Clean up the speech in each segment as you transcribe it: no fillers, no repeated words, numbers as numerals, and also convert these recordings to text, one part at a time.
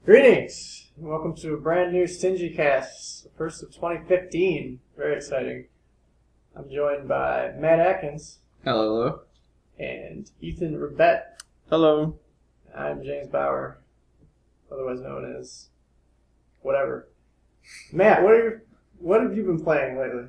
Greetings! Welcome to a brand new Stingycast, the first of 2015. Very exciting. I'm joined by Matt Atkins. Hello. And Ethan Rabette. Hello. I'm James Bauer, otherwise known as whatever. Matt, what have you been playing lately?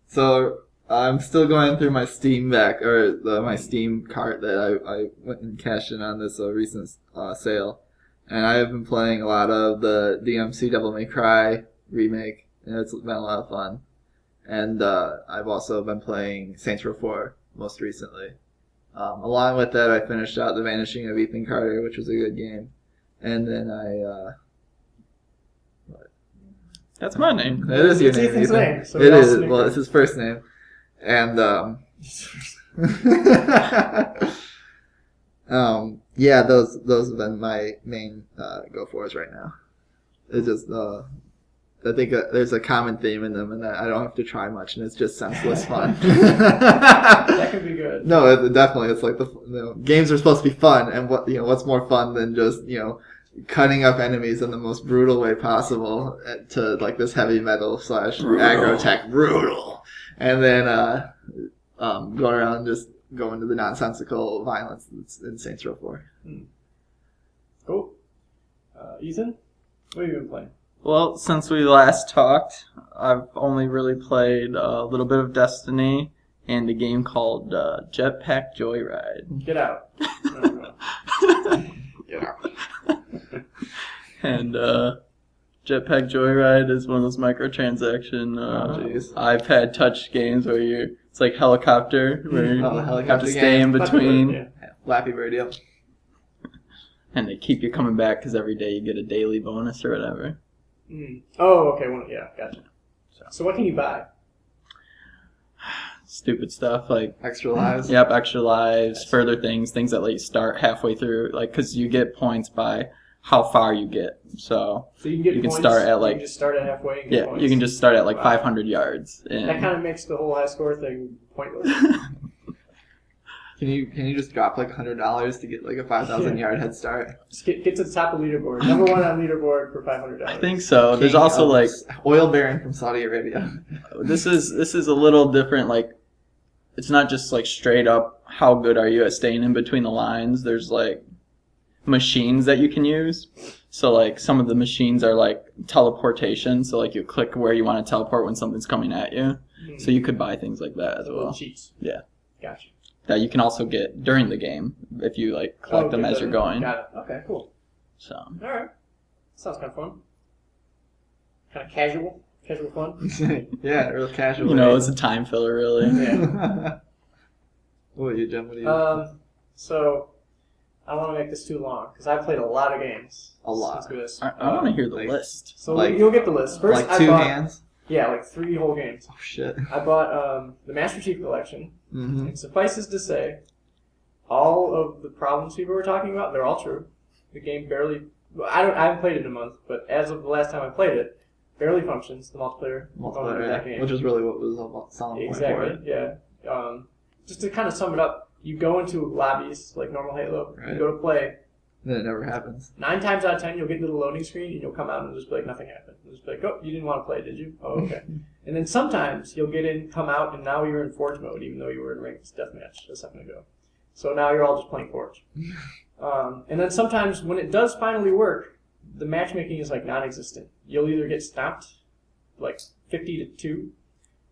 So I'm still going through my Steam my Steam cart that I went and cashed in on this recent sale, and I have been playing a lot of the DMC Devil May Cry remake, and it's been a lot of fun. And I've also been playing Saints Row 4 most recently. Along with that, I finished out The Vanishing of Ethan Carter, which was a good game, and then That's my name. It is your name, Ethan's Ethan. name. So It is. Well, it's his first name. And, yeah, those have been my main go-fors right now. It's just, I think there's a common theme in them, and that I don't have to try much, and it's just senseless fun. That could be good. No, definitely. It's like games are supposed to be fun, and what's more fun than just cutting up enemies in the most brutal way possible to like this heavy metal / aggro tech brutal, and then go around and just go into the nonsensical violence that's in Saints Row 4. Cool. Ethan, what have you been playing? Well, since we last talked, I've only really played a little bit of Destiny and a game called Jetpack Joyride. Get out. Get out. And Jetpack Joyride is one of those microtransaction iPad touch games where it's like helicopter, where you have to stay in between. Yeah. Flappy Bird, yep. And they keep you coming back because every day you get a daily bonus or whatever. Oh, okay. Well, yeah, gotcha. So what can you buy? Stupid stuff like Extra lives. Yep, extra lives, further things that let you start halfway through, like because you get points by how far you get. So you can start at like you can just start at halfway. And get points. You can just start at like 500 yards. And that kind of makes the whole high score thing pointless. Can you just drop like $100 to get like a 5,000 yard head start? Just get to the top of the leaderboard. Number one on leaderboard for $500. I think so. There's also like oil baron from Saudi Arabia. This is a little different. Like it's not just like straight up how good are you at staying in between the lines. There's like machines that you can use. So like some of the machines are like teleportation. So like you click where you want to teleport when something's coming at you. So you could buy things like that as well. Cheats. Yeah. Gotcha. That you can also get during the game if you like collect them as you're going. Got it. Okay, cool. So. All right. Sounds kind of fun. Kind of casual fun. Yeah, real casual. It's a time filler, really. Yeah. What about you, Jim? What do you? So I don't want to make this too long because I've played a lot of games. A lot. I want to hear the list. So you'll get the list first. Like hands. Yeah, like 3 whole games. Oh shit! I bought the Master Chief Collection. Mm-hmm. And suffices to say, all of the problems people were talking about, they're all true. The game barely. I haven't played it in a month, but as of the last time I played it, barely functions. The multiplayer component of that game, which is really what was about selling exactly. Point for it. Yeah. Just to kind of sum it up, you go into lobbies like normal Halo. Right. You go to play. Then it never happens. 9 times out of 10, you'll get into the loading screen and you'll come out and just be like, nothing happened. You'll just be like, oh, you didn't want to play, did you? Oh, okay. And then sometimes you'll get in, come out, and now you're in Forge mode, even though you were in Ranked Deathmatch a second ago. So now you're all just playing Forge. And then sometimes when it does finally work, the matchmaking is like non-existent. You'll either get stomped like 50-2,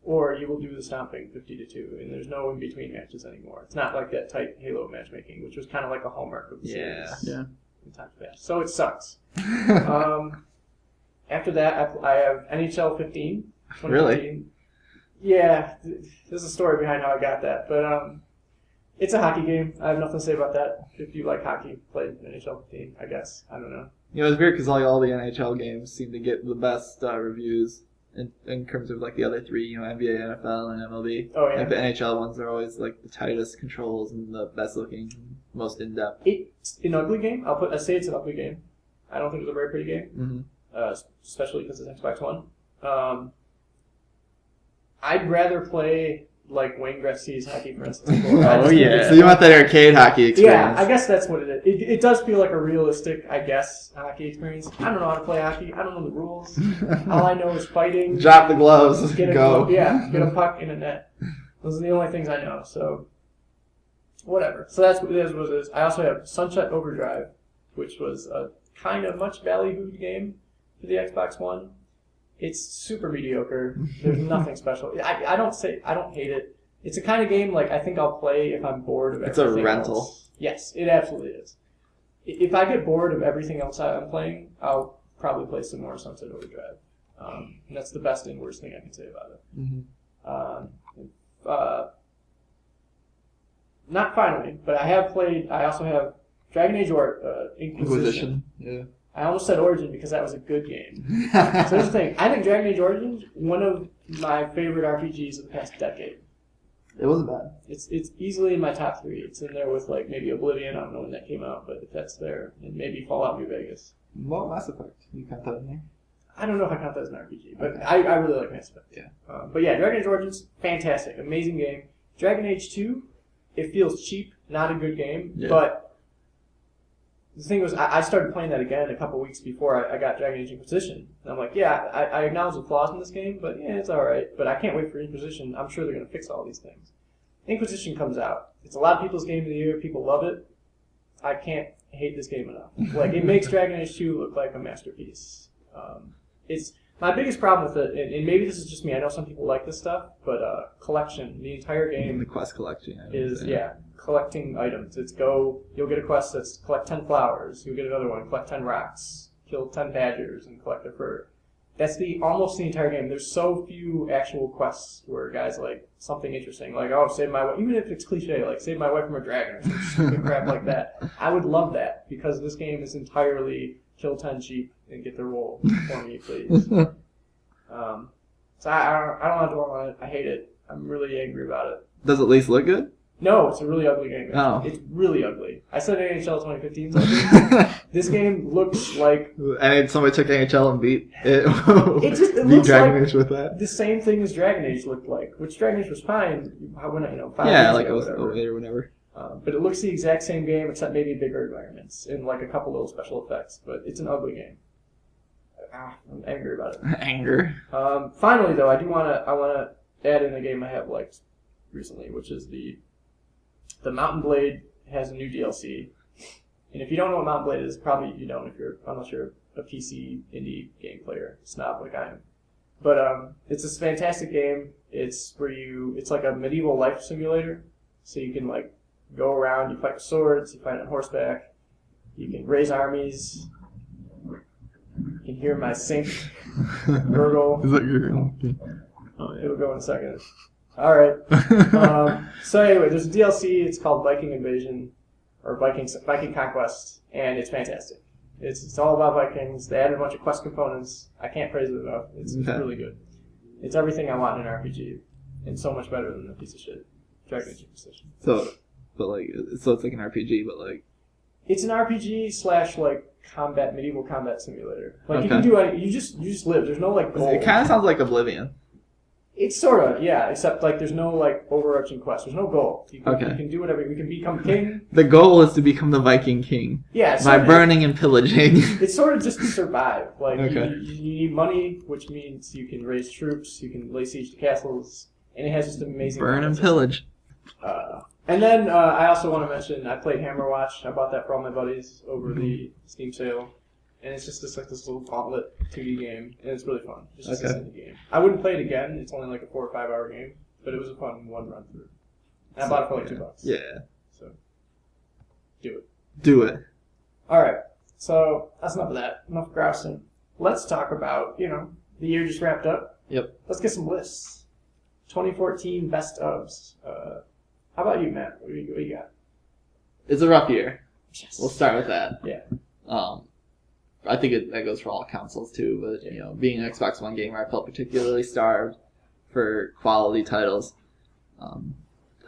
or you will do the stomping 50-2, and there's no in-between matches anymore. It's not like that tight Halo matchmaking, which was kind of like a hallmark of the series. Yeah. In times past. So it sucks. After that, I have NHL 15. Really? Yeah. There's a story behind how I got that, but it's a hockey game. I have nothing to say about that. If you like hockey, play NHL 15, I guess. I don't know. It's weird because all the NHL games seem to get the best reviews. In terms of like the other 3, NBA, NFL, and MLB. Oh yeah. Like the NHL ones are always like the tightest controls and the best looking, most in depth. It's an ugly game. I say it's an ugly game. I don't think it's a very pretty game. Mm-hmm. Especially because it's Xbox One. I'd rather play like Wayne Gretzky's Hockey for instance. I Oh, just think yeah. it's- So you want that arcade hockey experience? Yeah, I guess that's what it is. It does feel like a realistic, I guess, hockey experience. I don't know how to play hockey. I don't know the rules. All I know is fighting. Drop the gloves. Get a Go. get a puck in a net. Those are the only things I know. So, whatever. So that's what it is. I also have Sunset Overdrive, which was a kind of much ballyhooed game for the Xbox One. It's super mediocre. There's nothing special. I don't hate it. It's a kind of game like I think I'll play if I'm bored of everything. It's a rental. Else. Yes, it absolutely is. If I get bored of everything else I'm playing, I'll probably play some more Sunset Overdrive. And that's the best and worst thing I can say about it. Mm-hmm. Not finally, but I also have Dragon Age or Inquisition. Yeah. I almost said Origin because that was a good game. So here's the thing. I think Dragon Age Origins one of my favorite RPGs of the past decade. It wasn't bad. It's easily in my top 3. It's in there with like maybe Oblivion. I don't know when that came out, but if that's there, and maybe Fallout New Vegas. Well, Mass Effect. You count that in there? I don't know if I count that as an RPG, but I really like Mass Effect. Yeah. But yeah, Dragon Age Origins, fantastic, amazing game. Dragon Age 2, it feels cheap, not a good game, but the thing was, I started playing that again a couple weeks before I got Dragon Age Inquisition. And I'm like, yeah, I acknowledge the flaws in this game, but yeah, it's alright. But I can't wait for Inquisition. I'm sure they're going to fix all these things. Inquisition comes out. It's a lot of people's game of the year. People love it. I can't hate this game enough. Like, it makes Dragon Age 2 look like a masterpiece. It's my biggest problem with it, and maybe this is just me. I know some people like this stuff, but collection. The entire game The quest collection. is collecting items. You'll get a quest that's collect 10 flowers. You'll get another one, collect 10 rocks, kill 10 badgers, and collect a fur. That's almost the entire game. There's so few actual quests where guys like something interesting, like save my wife, even if it's cliche, like save my wife from a dragon or some stupid crap like that. I would love that because this game is entirely kill 10 sheep and get the roll for me, please. So I don't want to dwell on it. I hate it. I'm really angry about it. Does it at least look good? No, it's a really ugly game. Oh. It's really ugly. I said NHL 2015 is ugly. This game looks like... And somebody took NHL and beat it. It beat looks Dragon like Age with that. the same thing as Dragon Age looked like, which Dragon Age was fine, 5 Yeah, years like ago, it was whatever. 08 or whenever. But it looks the exact same game, except maybe bigger environments and like a couple little special effects. But it's an ugly game. I'm angry about it. Anger. Finally, though, I want to add in a game I have liked recently, which is the Mountain Blade has a new DLC. And if you don't know what Mountain Blade is, probably you don't unless you're a PC indie game player, snob like I am. But it's this fantastic game. It's like a medieval life simulator. So you can like go around, you fight with swords, you fight on horseback, you can raise armies. You can hear my sink gurgle. Is that your... Oh, yeah. It'll go in a second. All right. So anyway, there's a DLC. It's called Viking Invasion or Viking Conquest, and it's fantastic. It's all about Vikings. They added a bunch of quest components. I can't praise it enough. It's really good. It's everything I want in an RPG, and so much better than a piece of shit Dragon Age Inquisition. So it's like an RPG, but like... It's an RPG / like medieval combat simulator. Like you Okay. can do any, you just live. There's no like goal. It kind of sounds like Oblivion. It's sort of, yeah, except like there's no like overarching quest. There's no goal. You can do whatever. You can become king. The goal is to become the Viking king. Yeah, By burning and pillaging. It's sort of just to survive. Like Okay. you need money, which means you can raise troops, you can lay siege to castles, and it has just amazing. Burn and combat pillage. And then I also want to mention I played Hammerwatch. I bought that for all my buddies over the Steam sale. And it's just this little gauntlet 2D game, and it's really fun. It's just a indie game. I wouldn't play it again. It's only like a 4 or 5 hour game, but it was a fun one run through. And I bought it for like $2. Yeah. So do it. Do it. All right. So that's enough of that. Enough grousing. Let's talk about the year just wrapped up. Yep. Let's get some lists. 2014 best ofs. How about you, Matt? What do you got? It's a rough year. Yes. We'll start with that. Yeah. I think that goes for all consoles too, but being an Xbox One gamer, I felt particularly starved for quality titles.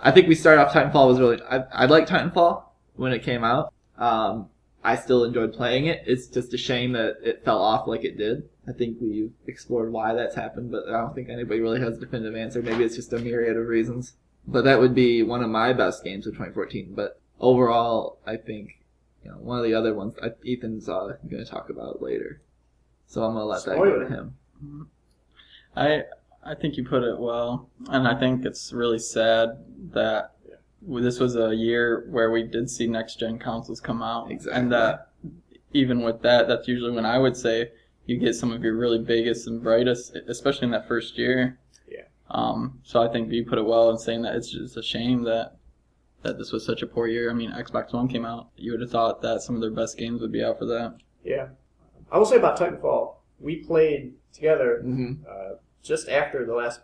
I think we started off Titanfall was really. I liked Titanfall when it came out. I I still enjoyed playing it. It's just a shame that it fell off like it did. I think we've explored why that's happened, but I don't think anybody really has a definitive answer. Maybe it's just a myriad of reasons. But that would be one of my best games of 2014. But overall, I think one of the other ones Ethan's going to talk about later. So I'm going to let that go to him. I think you put it well, and I think it's really sad that this was a year where we did see next-gen consoles come out. Exactly. And that even with that, that's usually when I would say you get some of your really biggest and brightest, especially in that first year. Yeah. So I think you put it well in saying that it's just a shame that this was such a poor year. I mean, Xbox One came out. You would have thought that some of their best games would be out for that. Yeah. I will say about Titanfall, we played together just after the last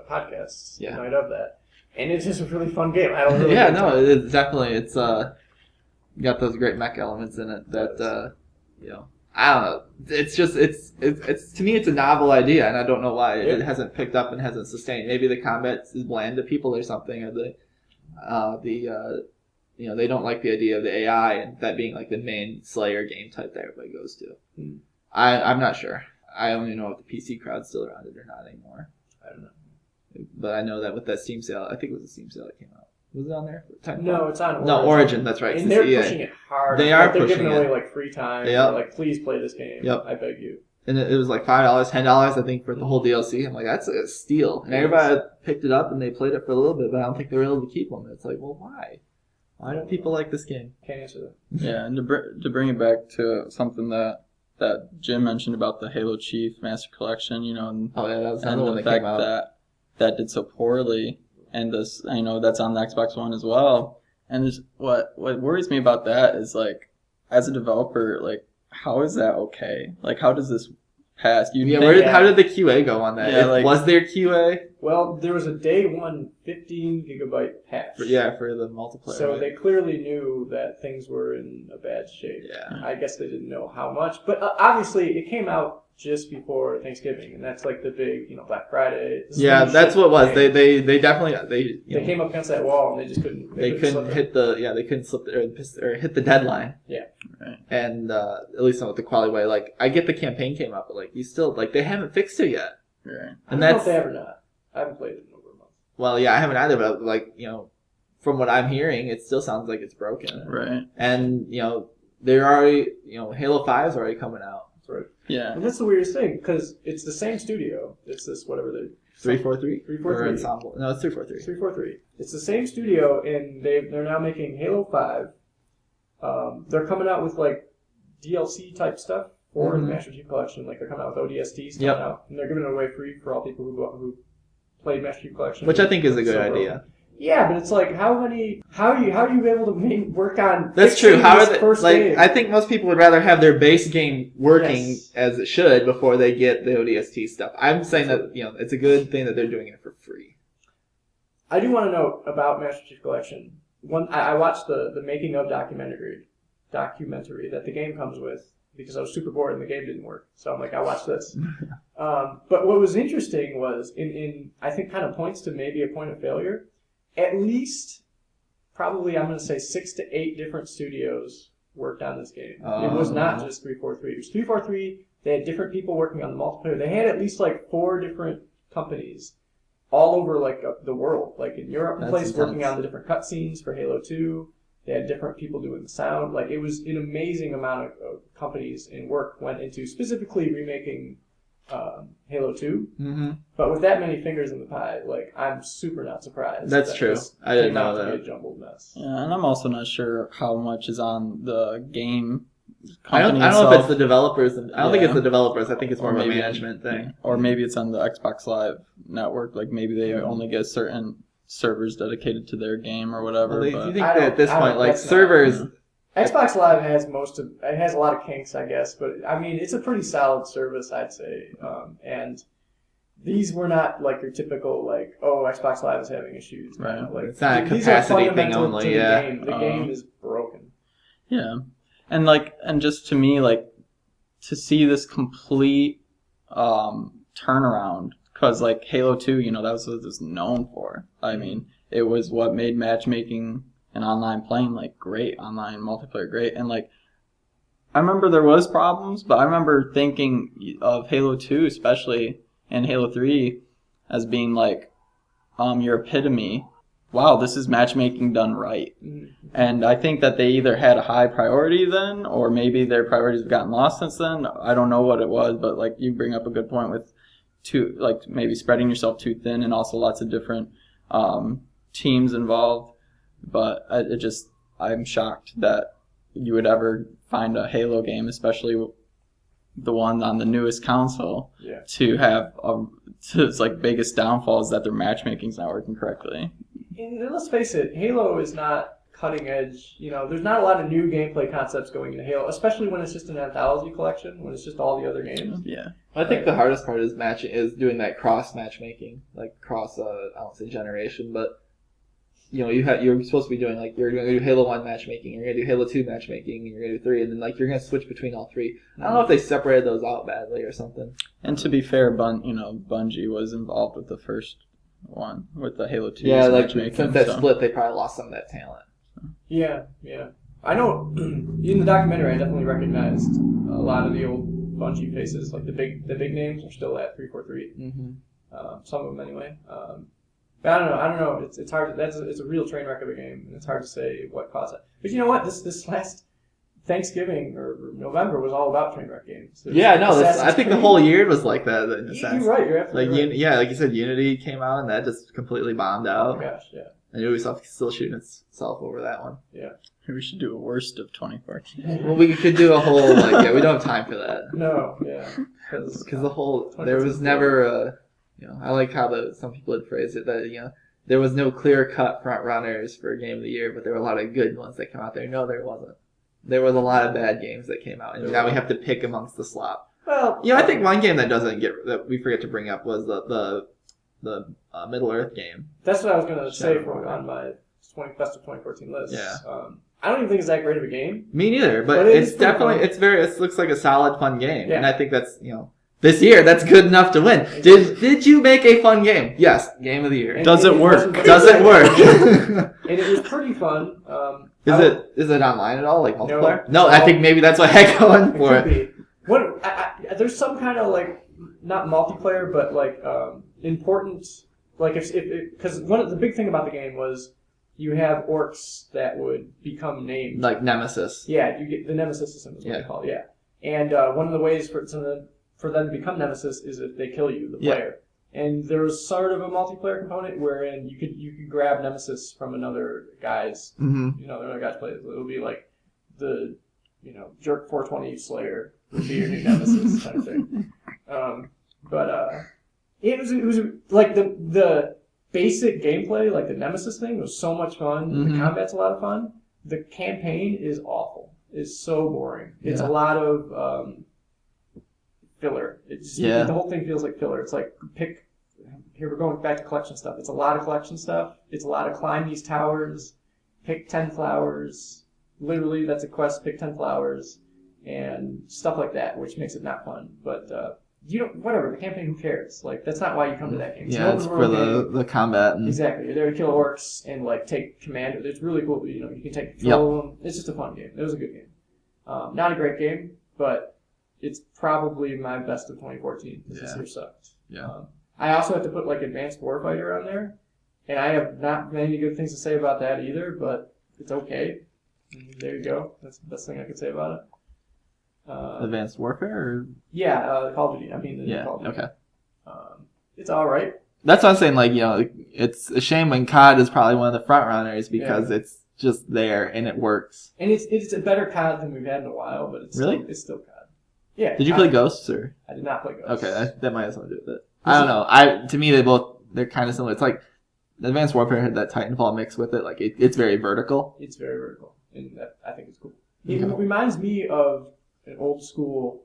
podcast, the night of that. And it's just a really fun game. I don't really it's definitely, it's got those great mech elements in it that, I don't know. It's just, it's to me, it's a novel idea, and I don't know why it hasn't picked up and hasn't sustained. Maybe the combat is bland to people or something, or they don't like the idea of the AI and that being like the main Slayer game type that everybody goes to. I'm not sure. I only know if the PC crowd's still around it or not anymore. I don't know. But I know that with that Steam sale, I think it was a Steam sale that came out. Was it on there? No, it's on Origin. No, Origin, that's right. And they're pushing it hard. They're giving away like free time. They're like, please play this game. Yep. I beg you. And it was like $5, $10, I think, for the whole DLC. I'm like, that's a steal. And everybody picked it up and they played it for a little bit, but I don't think they were able to keep them. It's like, well, why? Why don't people like this game? Can't answer that. Yeah, and to bring it back to something that Jim mentioned about the Halo Chief Master Collection, and that was and another one the that fact came out. that did so poorly, and this, I know that's on the Xbox One as well. And what worries me about that is, like, as a developer, like, how is that okay? Like, how does this pass? How did the QA go on that? Yeah, was there QA? Well, there was a day one 15 gigabyte patch. For the multiplayer. So they clearly knew that things were in a bad shape. Yeah. I guess they didn't know how much, but obviously it came out just before Thanksgiving, and that's like the big, Black Friday. Yeah, that's what it was. They definitely they came up against that wall and they just couldn't. They couldn't hit hit the deadline. Yeah. Right. And at least not with the quality way. Like, I get the campaign came out, but like you still they haven't fixed it yet. Right. And I don't know if they have or not. I haven't played it in over a month. Well, yeah, I haven't either, but from what I'm hearing, it still sounds like it's broken. Right. And they're already Halo 5 is already coming out. That's right. Yeah. And that's the weirdest thing, because it's the same studio. It's this, whatever the... 343? 343. Ensemble. No, it's 343. 343. It's the same studio, and they're now making Halo 5. They're coming out with, like, DLC type stuff for the Master Chief Collection. Like, they're coming out with ODSTs coming out, and they're giving it away free for all people who played Master Chief Collection. Which I think is a good idea. Yeah, but it's like, how are you able to work on? That's true. How are they? First like, game? I think most people would rather have their base game working as it should before they get the ODST stuff. I'm saying that it's a good thing that they're doing it for free. I do want to know about Master Chief Collection. I watched the making of documentary that the game comes with because I was super bored and the game didn't work. So I'm like, I watched this. But what was interesting was in I think kind of points to maybe a point of failure. At least, probably, I'm going to say 6 to 8 different studios worked on this game. It was not just 343. It was 343. They had different people working on the multiplayer. They had at least like 4 different companies all over like the world, like in Europe, working on the different cutscenes for Halo 2. They had different people doing the sound. Like, it was an amazing amount of companies and work went into specifically remaking Halo 2. Mm-hmm. But with that many fingers in the pie, like, I'm super not surprised. That's true. I didn't know that. To be a jumbled mess. Yeah, and I'm also not sure how much is on the game I don't company know if it's the itself. developers. I don't think it's the developers. I think it's more of a management thing. Or maybe it's on the Xbox Live network. Like, maybe they only get certain servers dedicated to their game or whatever. Well, do you think that at this point, like, servers... Xbox Live has a lot of kinks, I guess, but I mean, it's a pretty solid service, I'd say. And these were not like your typical like, oh, Xbox Live is having issues. Right. Like, it's not a capacity thing only. Yeah. The game is broken. Yeah, and just to me, like, to see this complete turnaround, because like Halo 2, that was what it was known for. I mean, it was what made matchmaking and online playing like great, online multiplayer great, and like I remember there was problems, but I remember thinking of Halo 2 especially and Halo 3 as being like your epitome. Wow, this is matchmaking done right. Mm-hmm. And I think that they either had a high priority then, or maybe their priorities have gotten lost since then. I don't know what it was, but like you bring up a good point with maybe spreading yourself too thin, and also lots of different teams involved. But I'm shocked that you would ever find a Halo game, especially the one on the newest console, to have its like biggest downfall is that their matchmaking's not working correctly. And let's face it, Halo is not cutting edge. You know, there's not a lot of new gameplay concepts going into Halo, especially when it's just an anthology collection, when it's just all the other games. Yeah. I think the hardest part is doing that cross matchmaking, like cross I don't say generation, but you know, you're supposed to be doing like you're going to do Halo 1 matchmaking, you're going to do Halo 2 matchmaking, and you're going to do 3, and then like you're going to switch between all three. I don't know if they separated those out badly or something. And to be fair, Bungie was involved with the first one with the Halo 2. Yeah, like since that split, they probably lost some of that talent. Yeah. I know in the documentary, I definitely recognized a lot of the old Bungie faces. Like the big names are still at 343. Mm-hmm. Some of them anyway. But I don't know. It's hard. It's a real train wreck of a game, and it's hard to say what caused it. But you know what? This last Thanksgiving or November was all about train wreck games. I think the whole year was like that in a sense. You're right. You're absolutely right. Like you said, Unity came out and that just completely bombed out. Oh my gosh, yeah. And Ubisoft is still shooting itself over that one. Yeah. We should do a worst of 2014. Well, we could do a whole we don't have time for that. No, yeah, because the whole there was never a. I like how some people had phrased it that there was no clear-cut front runners for Game of the Year, but there were a lot of good ones that came out there. No, there wasn't. There was a lot of bad games that came out, and now we have to pick amongst the slop. Well, I think one game that we forget to bring up was the Middle Earth game. That's what I was going to say on my best of 2014 list. Yeah. I don't even think it's that great of a game. Me neither, but it's definitely it looks like a solid, fun game, and I think that's this year, that's good enough to win. Did you make a fun game? Yes, Game of the Year. Does it work? Does it work? And it was pretty fun. Is it online at all, like multiplayer? No, I think maybe that's what I going for it. There's some kind of not multiplayer, but important if because one of the big thing about the game was you have orcs that would become named like Nemesis. Yeah, you get the Nemesis system is what they call it. Yeah, and one of the ways for them to become Nemesis is if they kill you, the player. And there was sort of a multiplayer component wherein you could grab Nemesis from another guy's, another guy's play. It'll be like the, Jerk 420 Slayer would be your new Nemesis kind of thing. It was like the basic gameplay, like the Nemesis thing, was so much fun. Mm-hmm. The combat's a lot of fun. The campaign is awful. It's so boring. It's a lot of filler. The whole thing feels like filler. It's like here we're going back to collection stuff. It's a lot of collection stuff. It's a lot of climb these towers, pick 10 flowers. Literally, that's a quest. Pick 10 flowers and stuff like that, which makes it not fun. But whatever, the campaign, who cares? That's not why you come to that game. It's for the combat. Exactly. You're there to kill orcs and take command. It's really cool. You can take control of them. It's just a fun game. It was a good game. Not a great game, but it's probably my best of 2014. This year sucked. Yeah. I also have to put Advanced Warfighter on there, and I have not many good things to say about that either, but it's okay. And there you go. That's the best thing I could say about it. Advanced Warfare? Or? Yeah, Call of Duty. I mean, Call of Duty. Okay. It's all right. That's what I'm saying. It's a shame when COD is probably one of the front runners because it's just there and it works. And it's a better COD than we've had in a while, but it's still COD. Yeah. Did you play Ghosts or? I did not play Ghosts. Okay, that might have something to do with it. I don't know. To me, they're kind of similar. It's like Advanced Warfare had that Titanfall mix with it. It's very vertical. It's very vertical, and I think it's cool. It reminds me of an old school,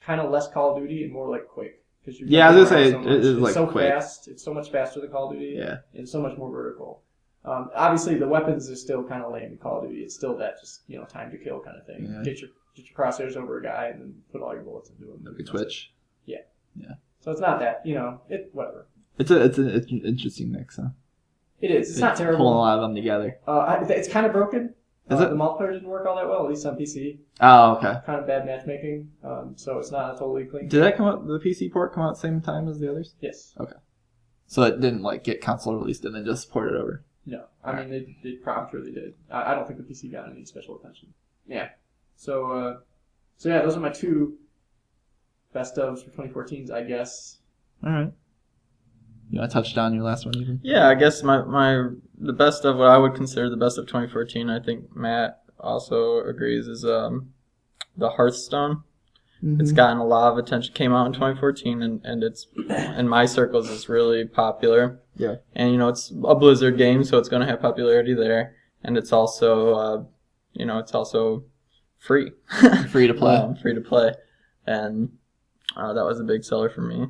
kind of less Call of Duty and more like Quake. I was gonna say it's so Quake. Fast. It's so much faster than Call of Duty. Yeah. And so much more vertical. Obviously, the weapons are still kind of lame in Call of Duty. It's still that just time to kill kind of thing. Yeah. Get your crosshairs over a guy and then put all your bullets into him. Like a twitch. Yeah. Yeah. So it's not that whatever. It's an interesting mix, huh? It is. It's not terrible. Pulling a lot of them together. It's kind of broken. Is it? The multiplayer didn't work all that well, at least on PC. Oh, okay. Kind of bad matchmaking, so it's not a totally clean. Did that come out? The PC port come out at the same time as the others? Yes. So it didn't like get console released and then just ported over. No, I mean they probably did. I don't think the PC got any special attention. Yeah. So yeah, those are my two best ofs for 2014s, I guess. All right. You want to touch down your last one, even? Yeah, I guess the best of what I would consider the best of 2014. I think Matt also agrees is the Hearthstone. Mm-hmm. It's gotten a lot of attention. Came out in 2014, and it's in my circles it's really popular. Yeah. And it's a Blizzard game, so it's going to have popularity there, and it's also it's also free. Free to play. Free to play, and that was a big seller for me.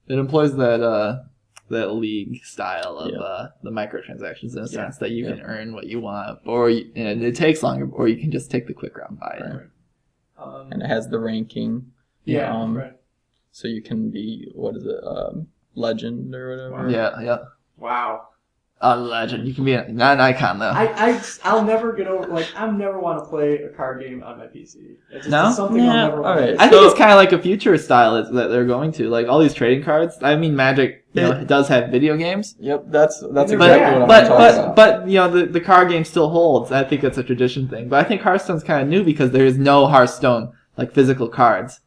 It employs that league style of the microtransactions in a sense that you can earn what you want, and it takes longer, or you can just take the quick round buy. Right. And it has the ranking. Yeah. Right. So you can be legend or whatever. Yeah. Wow. A legend. You can be not an icon though. I'll never get over. I never want to play a card game on my PC. It's No? something I'll never want to do. I think it's kind of like a future style that they're going to, like all these trading cards. I mean, Magic, it does have video games. Yep, that's exactly But what I'm talking about. but the card game still holds. I think it's a tradition thing. But I think Hearthstone's kind of new because there is no Hearthstone like physical cards.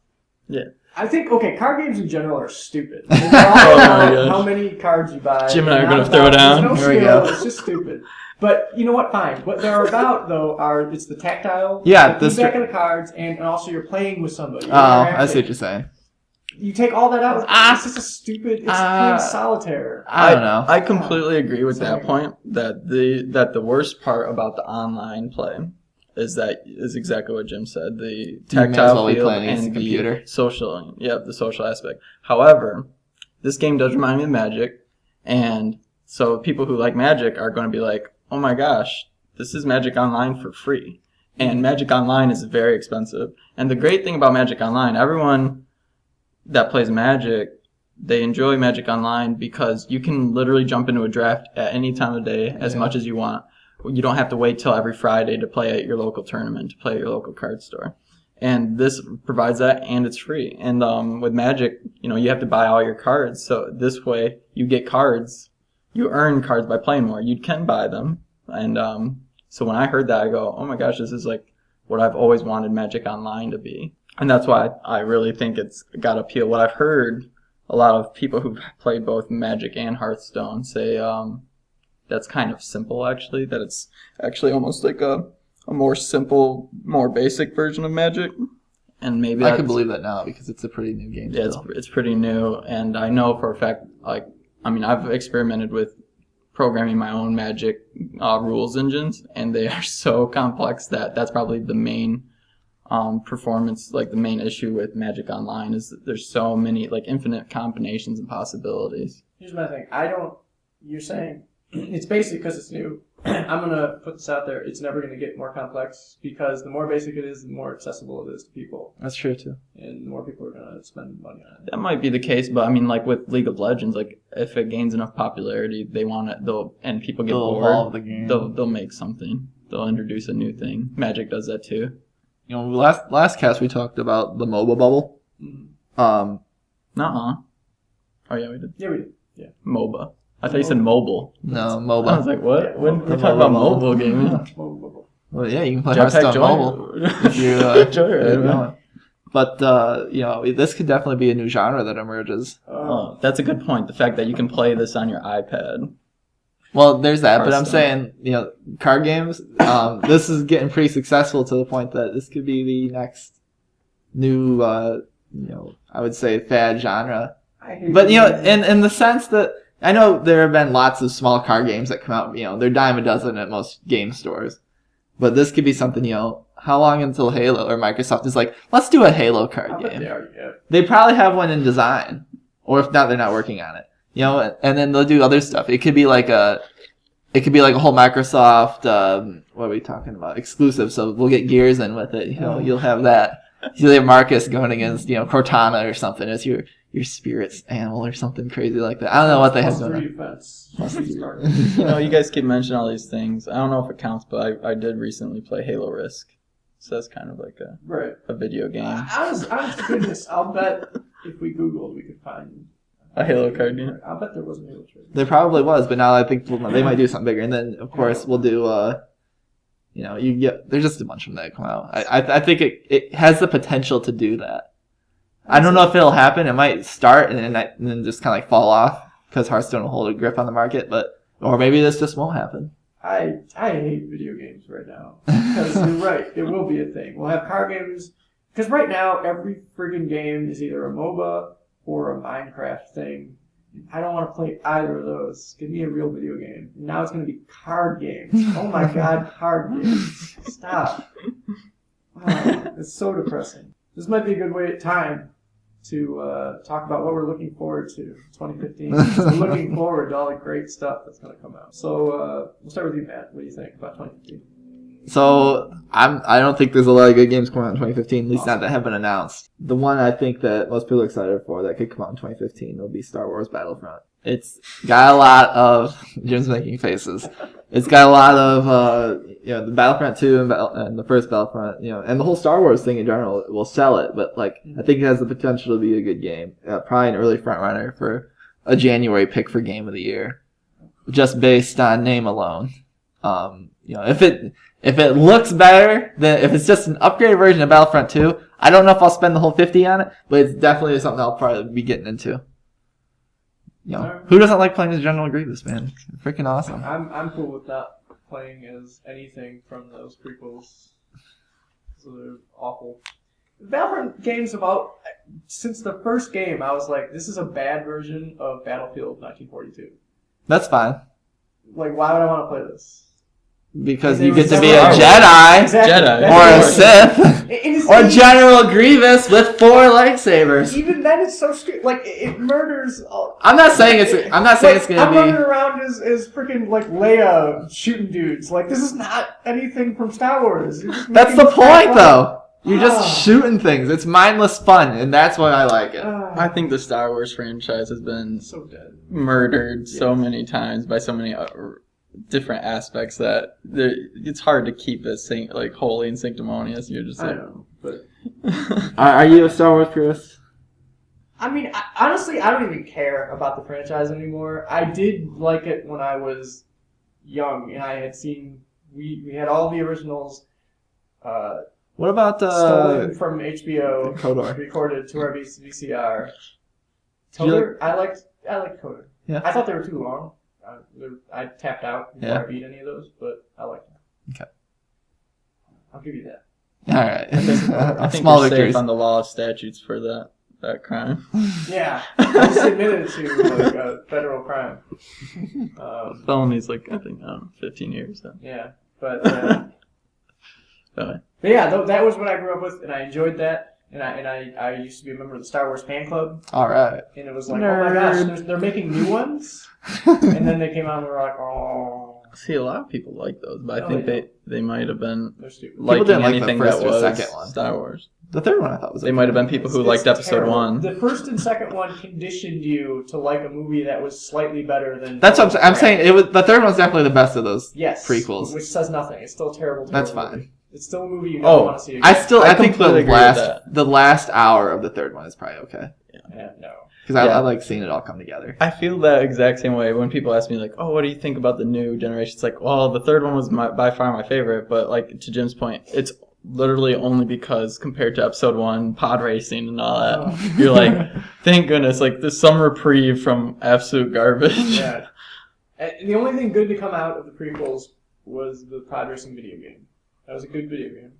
Yeah. I think card games in general are stupid. I mean, they're all about how many cards you buy. Jim and I are going to throw down. There's no Here we skill. go. It's just stupid. But you know what? Fine. What they're about though it's the tactile, Yeah, the feedback of the cards, and also you're playing with somebody. Oh, I see what you're saying. You take all that out. It's just a stupid. It's playing solitaire. I don't know. I completely agree with that point. That the worst part about the online play is exactly what Jim said. The tactile feel and the computer. Social. Yep, the social aspect. However, this game does remind me of Magic, and so people who like Magic are going to be like, "Oh my gosh, this is Magic Online for free." And Magic Online is very expensive. And the great thing about Magic Online, everyone that plays Magic, they enjoy Magic Online because you can literally jump into a draft at any time of day as much as you want. You don't have to wait till every Friday to play at your local tournament, to play at your local card store. And this provides that, and it's free. And with Magic, you have to buy all your cards. So this way, you get cards. You earn cards by playing more. You can buy them. And so when I heard that, I go, oh my gosh, this is like what I've always wanted Magic Online to be. And that's why I really think it's got appeal. What I've heard, a lot of people who've played both Magic and Hearthstone say that's kind of simple, actually. That it's actually almost like a more simple, more basic version of Magic. And maybe I can believe that now because it's a pretty new game. Yeah, it's pretty new. And I know for a fact, I've experimented with programming my own Magic rules engines, and they are so complex that's probably the main performance, like the main issue with Magic Online is that there's so many, like infinite combinations and possibilities. Here's my thing. You're saying it's basic because it's new. I'm going to put this out there. It's never going to get more complex because the more basic it is, the more accessible it is to people. That's true, too. And the more people are going to spend money on it. That might be the case, but I mean, like with League of Legends, like if it gains enough popularity, and people get bored, evolve the game. They'll make something. They'll introduce a new thing. Magic does that too. Last cast we talked about the MOBA bubble. Oh yeah, we did. Yeah, we did. Yeah. MOBA. I thought you said mobile. No, MOBA. I was like, what? Yeah, When we're the talking about mobile mobile gaming. Well, yeah, you can play Jetpack Hearthstone mobile if you Joyride, going. But this could definitely be a new genre that emerges. Oh, that's a good point. The fact that you can play this on your iPad. Well, there's that, but I'm Hearthstone. saying, card games, this is getting pretty successful to the point that this could be the next new, I would say fad genre. But, in the sense that, I know there have been lots of small card games that come out, they're dime a dozen at most game stores. But this could be something, how long until Halo or Microsoft is like, let's do a Halo card game. They probably have one in design. Or if not, they're not working on it. And then they'll do other stuff. It could be like a whole Microsoft, what are we talking about? Exclusive. So we'll get Gears in with it. You'll have that. You have Marcus going against, Cortana or something as your spirit's animal or something crazy like that. I don't know what they have Plus going 3 on. defense. Plus 3. You guys keep mentioning all these things. I don't know if it counts, but I did recently play Halo Risk. So that's kind of like Right. a video game. Honest to goodness, I'll bet if we Googled, we could find A Halo card game? I'll bet there was a Halo trade. There probably was, but now I think they might do something bigger. And then, of course, we'll do, there's just a bunch of them that come out. I think it has the potential to do that. I don't know if it'll happen. It might start and then just kind of like fall off because Hearthstone will hold a grip on the market, or maybe this just won't happen. I hate video games right now because you're right. It will be a thing. We'll have card games because right now every friggin' game is either a MOBA or a Minecraft thing. I don't want to play either of those. Give me a real video game. Now it's going to be card games. Oh my god, card games. Stop. Wow, it's so depressing. This might be a good time to talk about what we're looking forward to 2015. We're looking forward to all the great stuff that's going to come out. So we'll start with you, Matt. What do you think about 2015? So I don't think there's a lot of good games coming out in 2015, at least Awesome. not that have been announced. The one I think that most people are excited for that could come out in 2015 will be Star Wars Battlefront. It's got a lot of Jim's making faces. It's got a lot of the Battlefront 2 and the first Battlefront, and the whole Star Wars thing in general will sell it. But I think it has the potential to be a good game. Probably an early front runner for a January pick for Game of the Year, just based on name alone. If it looks better, then if it's just an upgraded version of Battlefront 2, I don't know if I'll spend the whole $50 on it, but it's definitely something I'll probably be getting into. Who doesn't like playing as General Grievous, man? It's freaking awesome. I'm cool with not playing as anything from those prequels. So they're awful. Battlefront games since the first game, I was like, this is a bad version of Battlefield 1942. That's fine. Like, why would I want to play this? Because And you there get to was be a never- Jedi, Exactly. Jedi. or a That's- Sith, or General Grievous with 4 lightsabers. Even then, it's so stupid. Like, it murders. I'm not saying it's I'm gonna running be. around as freaking like Leia shooting dudes. Like, this is not anything from Star Wars. That's the point, though. You're Ah. just shooting things. It's mindless fun, and that's why I like it. I think the Star Wars franchise has been so dead. murdered so many times by so many different aspects that it's hard to keep it holy and sanctimonious. You're just I like, know, but Are you a Star Wars purist? I mean, honestly, I don't even care about the franchise anymore. I did like it when I was young, and I had seen we had all the originals What about stolen from HBO, Kodor? recorded to our VCR. Kodor, I liked Kodor. Yeah. I thought they were too long. I tapped out before Yeah. I beat any of those, but I liked them. Okay. I'll give you that. All right. I think Small you're victories. safe on the law of statutes for that crime. Yeah, I just admitted to like a federal crime. Felony's I think 15 years. So. Yeah, but Anyway. yeah, that was what I grew up with, and I enjoyed that. And I used to be a member of the Star Wars fan club, All right. and it was like, oh Nerd. my gosh, they're making new ones, and then they came out and we were like, oh, See, a lot of people like those, but I No, think they they might have been they're stupid. liking didn't like the anything first that or was second one. Star Wars. The third one I thought was. They might have been people who It's liked episode terrible. 1. The first and second one conditioned you to like a movie that was slightly better than. That's what I'm saying. It was the third one's definitely the best of those. Yes, prequels. which says nothing. It's still a terrible. That's movie. fine. It's still a movie you never want to see again. I I think completely agree with the last hour of the third one is probably okay Yeah, no. because Yeah. I like seeing it all come together. I feel that exact same way when people ask me like, "Oh, what do you think about the new generation?" It's like, "Well, the third one was by far my favorite," but like to Jim's point, it's literally only because compared to episode 1, pod racing and all that, Oh. you're like, "Thank goodness!" Like there's some reprieve from absolute garbage. Yeah. The only thing good to come out of the prequels was the pod racing video game. That was a good video game.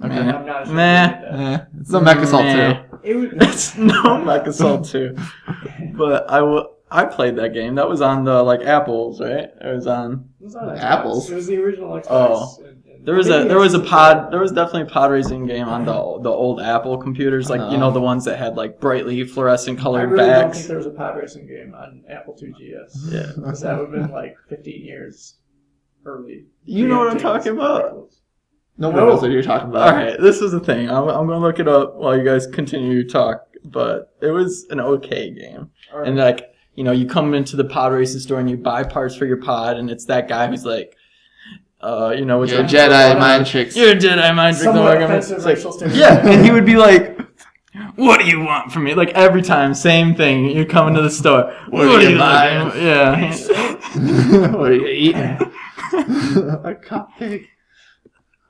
Okay. I'm not ashamed Meh. to admit that. It's the Mecha Assault Meh. too. It was. It's no Mecha Assault 2. But I played that game. That was on the Apples, right? It was on. It was on Xbox. Apples? It was the original Xbox. Oh. and There was maybe there was a it's- pod. There was definitely a pod racing game on the old Apple computers, Oh. the ones that had brightly fluorescent I colored really don't backs. think there was a pod racing game on Apple II GS. Yeah. Because that would have been 15 years early. You know what I'm preempting talking about. prequels. No one No. knows what you're talking about. All right, this is the thing. I'm going to look it up while you guys continue to talk. But it was an okay game. All right. And like, you know, you come into the pod racing store and you buy parts for your pod, and it's that guy who's like, you know, what's You're a up? Jedi mind tricks. You're a Jedi mind trick. Somewhat It's offensive like, racial stereotype. yeah, and he would be like, what do you want from me? Like every time, same thing. You come into the store. What are you buying? looking- Yeah. What are you eating? A cupcake.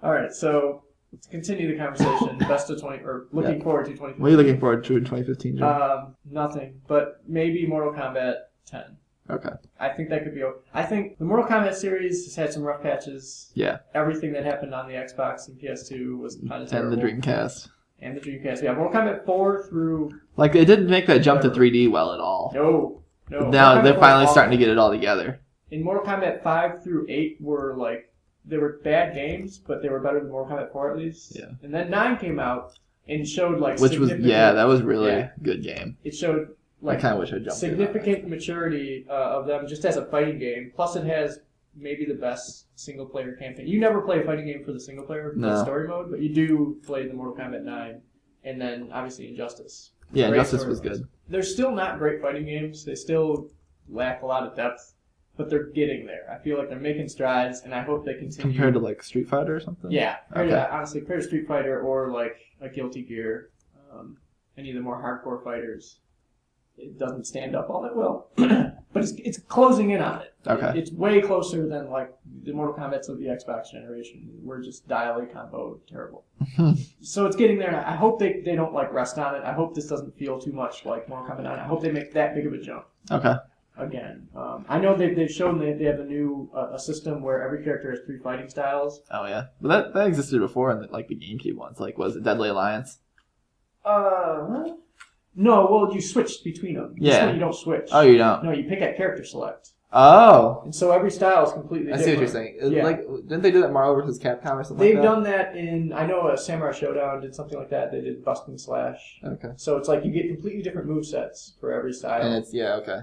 All right, so to continue the conversation, best of 20 or looking forward to 2015. What are you looking forward to in 2015, Jim? Nothing, but maybe Mortal Kombat 10. Okay. I think that could be. I think the Mortal Kombat series has had some rough patches. Yeah. Everything that happened on the Xbox and PS2 was kind of terrible. And the Dreamcast. And the Dreamcast. Yeah, Mortal Kombat 4 through. Like, they didn't make that jump to 3D well at all. No. Now Mortal they're Kombat finally 4 starting to get it all together. In Mortal Kombat 5 through 8 were like. They were bad games, but they were better than Mortal Kombat 4 at least. Yeah. And then 9 came out and showed like. Which was, that was really Yeah. a good game. It showed. I kind of wish I jumped significant maturity of them just as a fighting game. Plus, it has maybe the best single player campaign. You never play a fighting game for the single player story mode, but you do play the Mortal Kombat 9, and then obviously Injustice. Yeah, Great Injustice story was modes. good. They're still not great fighting games. They still lack a lot of depth, but they're getting there. I feel like they're making strides, and I hope they continue. Compared to, like, Street Fighter or something? Yeah, Okay. honestly, compared to Street Fighter or like a Guilty Gear, any of the more hardcore fighters. It doesn't stand up all that well, but it's closing in on it. Okay. It's way closer than like the Mortal Kombat's of the Xbox generation. We're just dial A combo terrible. So it's getting there. And I hope they don't like rest on it. I hope this doesn't feel too much like Mortal Kombat 9. I hope they make that big of a jump. Okay. Again, I know they've shown they have a new a system where every character has 3 fighting styles. Oh, yeah. But that existed before in, like, the GameCube ones. Like, was it Deadly Alliance? No, well, you switch between them. This Yeah. one you don't switch. Oh, you don't? No, you pick at character select. Oh. And so every style is completely I different. see what you're saying. Yeah. Like, didn't they do that in Marvel vs. Capcom or something They've like that? done that in, I know Samurai Showdown did something like that. They did Bust and Slash. Okay. So it's like you get completely different movesets for every style. And it's, okay.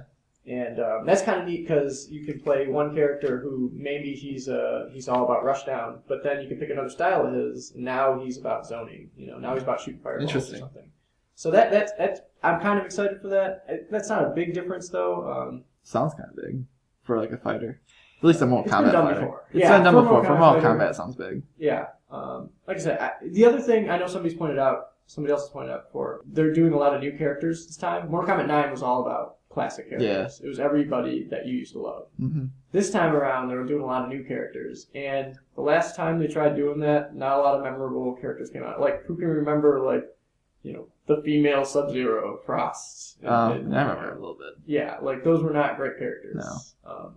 And that's kind of neat because you can play one character who maybe he's all about rushdown, but then you can pick another style of his, and now he's about zoning. Now he's about shooting fireballs or Interesting. something. So that's I'm kind of excited for that. That's not a big difference though. Sounds kind of big for, like, a fighter. At least a Mortal It's been Kombat done fighter. before. It's Yeah, been done for before. Mortal For Mortal Kombat Kombat, it sounds big. Yeah. Like I said, the other thing I know somebody else has pointed out before, they're doing a lot of new characters this time. Mortal Kombat 9 was all about classic characters. It was everybody that you used to love. Mm-hmm. This time around, they were doing a lot of new characters. And the last time they tried doing that, not a lot of memorable characters came out. Like, who can remember, like, the female Sub-Zero, Frost? I remember a little bit. Yeah, like, those were not great characters. No.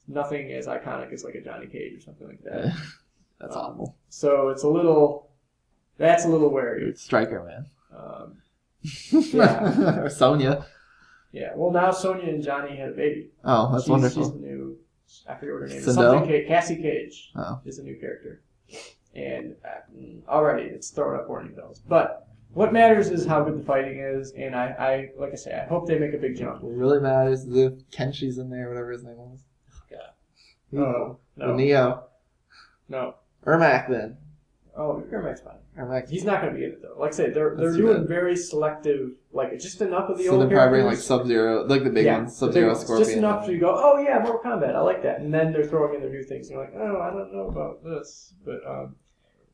Nothing as iconic as, like, a Johnny Cage or something like that. That's awful. So it's that's a little wary. It's Striker, man. Yeah. Or Sonya. Yeah. Well, now Sonya and Johnny had a baby. Oh, that's wonderful. She's the new. I forget what her name is. Sindel? Something. Cassie Cage Oh. is a new character, and already it's throwing up warning bells. But what matters is how good the fighting is, and I like I say, I hope they make a big jump. What really matters is if Kenshi's in there, whatever his name was. Oh no, Neo. no. Ermac, then. Oh, Ermac's fine. Ermac. He's not going to be in it though. Like I say, they're That's too doing bad. very selective, like just enough of the So old they're probably characters. like Sub-Zero, like the big ones. the big Sub-Zero, ones. Scorpion. Just enough so you go, oh yeah, Mortal Kombat, I like that. And then they're throwing in their new things. And you're like, oh, I don't know about this. But,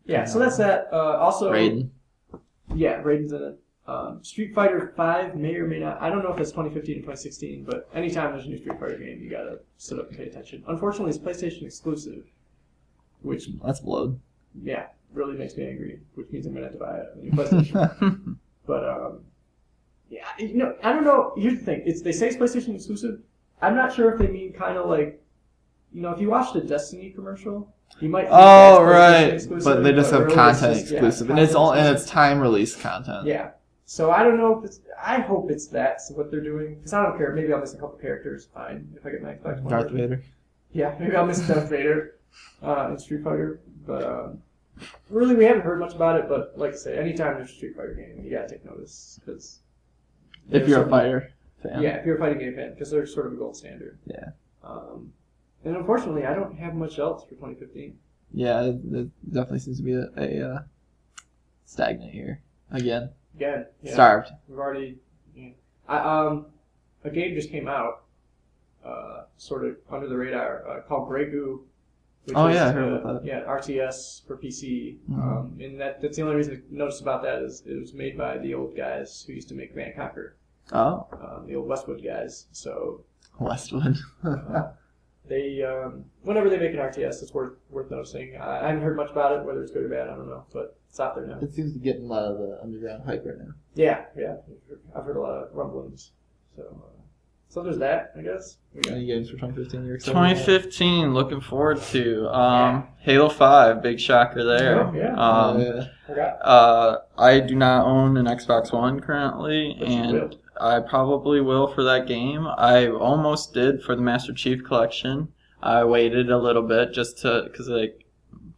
yeah, so that's that. Also, Raiden. Yeah, Raiden's in it. Street Fighter 5 may or may not. I don't know if it's 2015 or 2016, but anytime there's a new Street Fighter game, you gotta sit up and pay attention. Unfortunately, it's PlayStation exclusive, which, That's blown. yeah, really makes me angry, which means I'm gonna have to buy a new PlayStation. But, yeah, I don't know. Here's the thing. They say it's PlayStation exclusive. I'm not sure if they mean kind of like, if you watch the Destiny commercial, you might think that's PlayStation Right. exclusive, But they just have really content it's just- yeah, exclusive. And it's content and exclusive. it's time release content. Yeah. So I don't know if I hope it's that's what they're doing. Because I don't care. Maybe I'll miss a couple characters. Fine. If I get my Xbox One. Darth version. Vader. Yeah, maybe I'll miss Darth Vader in Street Fighter. But really, we haven't heard much about it. But like I say, anytime there's a Street Fighter game, you gotta take notice. Cause If you're a fighter fan. Yeah, if you're a fighting game fan. Because they're sort of a gold standard. Yeah. And unfortunately, I don't have much else for 2015. Yeah, it definitely seems to be a stagnant year again. Again, yeah. Starved. We've already. Yeah. A game just came out, sort of under the radar, called Grey Goo. Which Oh, is, yeah, I heard about that. Yeah, RTS for PC. Mhm. And that's the only reason to notice about that is it was made by the old guys who used to make Command & Conquer, Oh, the old Westwood guys. So Westwood. they, whenever they make an RTS, it's worth noticing. I haven't heard much about it, whether it's good or bad, I don't know, but it's out there now. It seems to be getting a lot of the underground hype right now. Yeah, I've heard a lot of rumblings. So there's that, I guess. Any games for 2015 you're excited about? 2015, looking forward to. Halo 5, big shocker there. Oh, yeah. Yeah. Forgot. I do not own an Xbox One currently, But you and will. I probably will for that game. I almost did for the Master Chief Collection. I waited a little bit just because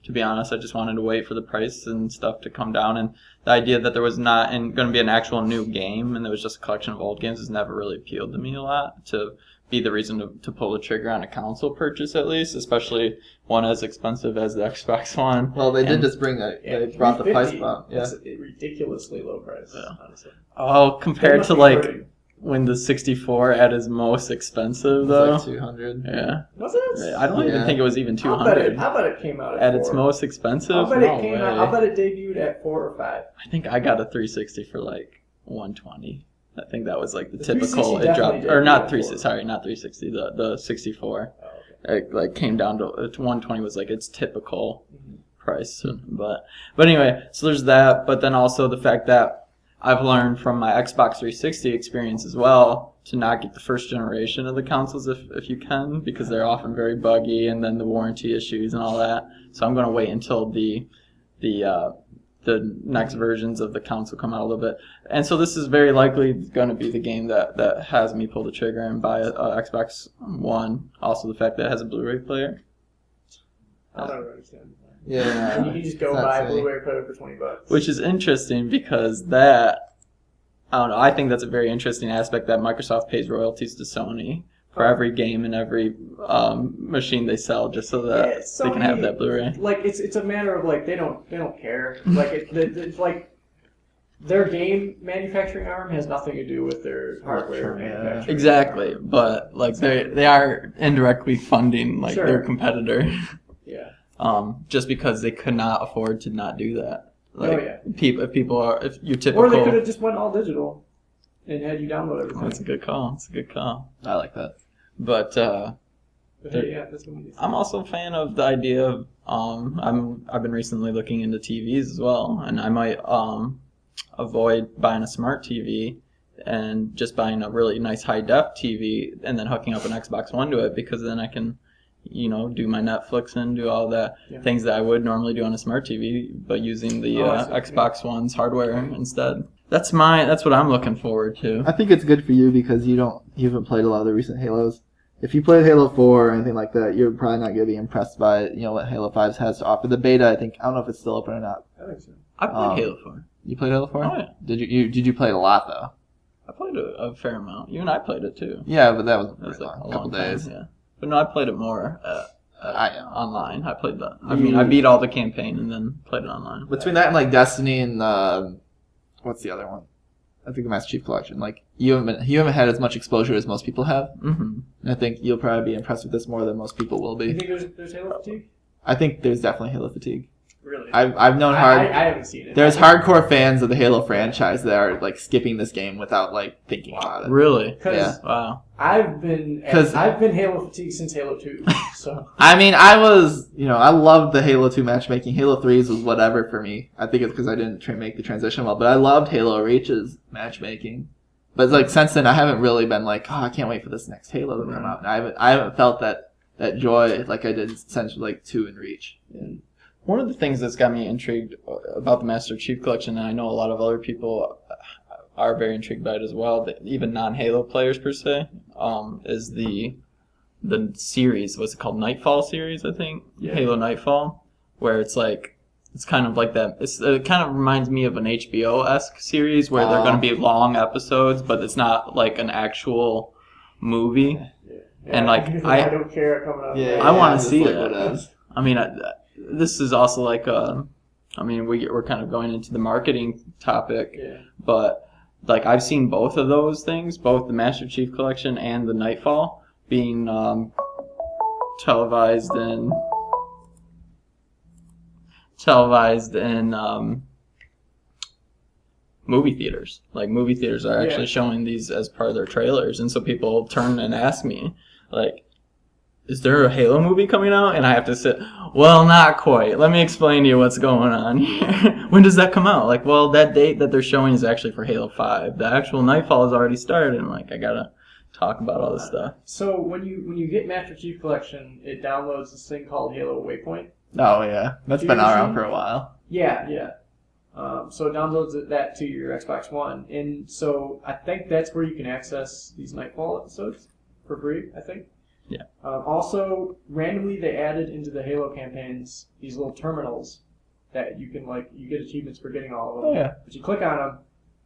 to be honest, I just wanted to wait for the price and stuff to come down. And the idea that there was not going to be an actual new game and there was just a collection of old games has never really appealed to me a lot to be the reason to pull the trigger on a console purchase, at least, especially one as expensive as the Xbox One. Well, they did just bring they brought the price up. Yeah. That's a ridiculously low price, honestly. Oh, compared to when the 64 at its most expensive, though. It's like 200. Yeah. Was it? I don't even think it was even I'll 200. bet it came out At at its 4. most expensive? I'll bet No it came way. out. I'll bet it debuted at 4 or 5. I think I got a 360 for like 120. I think that was like the The typical. 360 It dropped, definitely or did not go 360. for. Sorry, not 360. The 64. Oh, okay. It like came down to 120 was like its typical Mhm. price. But anyway, so there's that. But then also the fact that I've learned from my Xbox 360 experience as well to not get the first generation of the consoles if you can, because they're often very buggy, and then the warranty issues and all that. So I'm going to wait until the next versions of the console come out a little bit. And so this is very likely going to be the game that has me pull the trigger and buy a Xbox One. Also the fact that it has a Blu-ray player. I'll never understand. Yeah. And you can just go buy a Blu-ray player for $20. Which is interesting because that, I don't know, I think that's a very interesting aspect that Microsoft pays royalties to Sony for every game and every machine they sell, just so that they can have that Blu-ray. Like it's a matter of like they don't care. Like it's like their game manufacturing arm has nothing to do with their hardware manufacturing. Exactly, but like they are indirectly funding like Sure. their competitor. Yeah. Just because they could not afford to not do that. Like, yeah. If you're typical. Or they could have just went all digital and had you download everything. That's a good call. I like that. But But hey, yeah, that's what we need. I'm also a fan of the idea of I've been recently looking into TVs as well, and I might avoid buying a smart TV and just buying a really nice high def TV and then hooking up an Xbox One to it, because then I can do my Netflix and do all the things that I would normally do on a smart TV, but using the Xbox One's hardware instead. That's what I'm looking forward to. I think it's good for you because you haven't played a lot of the recent Halos. If you played Halo 4 or anything like that, you're probably not going to be impressed by what Halo 5 has to offer. The beta, I don't know if it's still open or not. I think so. I played Halo 4. You played Halo 4? Oh, yeah. Did you play it a lot though? I played a fair amount. You and I played it too. Yeah, but that was It was like a couple days. Yeah. But no, I played it more online. I played that. I mean, You- I beat all the campaign and then played it online. Between that and like Destiny and what's the other one? I think the Master Chief Collection. Like you haven't had as much exposure as most people have, Mm-hmm. and I think you'll probably be impressed with this more than most people will You be. think there's Halo fatigue? I think there's definitely Halo fatigue. Really? I've known I haven't seen it. There's hardcore fans of the Halo franchise that are like skipping this game without like thinking about it. Really? Because Yeah. Wow. I've been Halo fatigue since Halo 2. So I mean, I loved the Halo 2 matchmaking. Halo 3's was whatever for me. I think it's because I didn't make the transition well, but I loved Halo Reach's matchmaking. But like since then, I haven't really been like, I can't wait for this next Halo to come out. And I haven't felt that joy like I did since like 2 and Reach. And One of the things that's got me intrigued about the Master Chief Collection, and I know a lot of other people are very intrigued by it as well, even non-Halo players per se, is the series. What's it called? Nightfall series, I think. Yeah. Halo Nightfall, where it's kind of like that. It kind of reminds me of an HBO-esque series where they're going to be long episodes, but it's not like an actual movie. yeah. And like I don't care coming out. I wanna just see like that. what it is. I mean, this is also like I mean, we're kind of going into the marketing topic, but like I've seen both of those things, both the Master Chief Collection and the Nightfall, being televised in movie theaters. Like movie theaters are actually showing these as part of their trailers, and so people turn and ask me, like, is there a Halo movie coming out? And I have to say, well, not quite. Let me explain to you what's going on here. When does that come out? Like, well, that date that they're showing is actually for Halo 5. The actual Nightfall has already started, and like I gotta talk about all this stuff. So when you get Master Chief Collection, it downloads this thing called Halo Waypoint. Oh yeah, that's been around for a while. Yeah. So it downloads that to your Xbox One, and so I think that's where you can access these Nightfall episodes for free. I think. Yeah. Also, randomly they added into the Halo campaigns these little terminals that you can you get achievements for getting all of them. Oh yeah. But you click on them,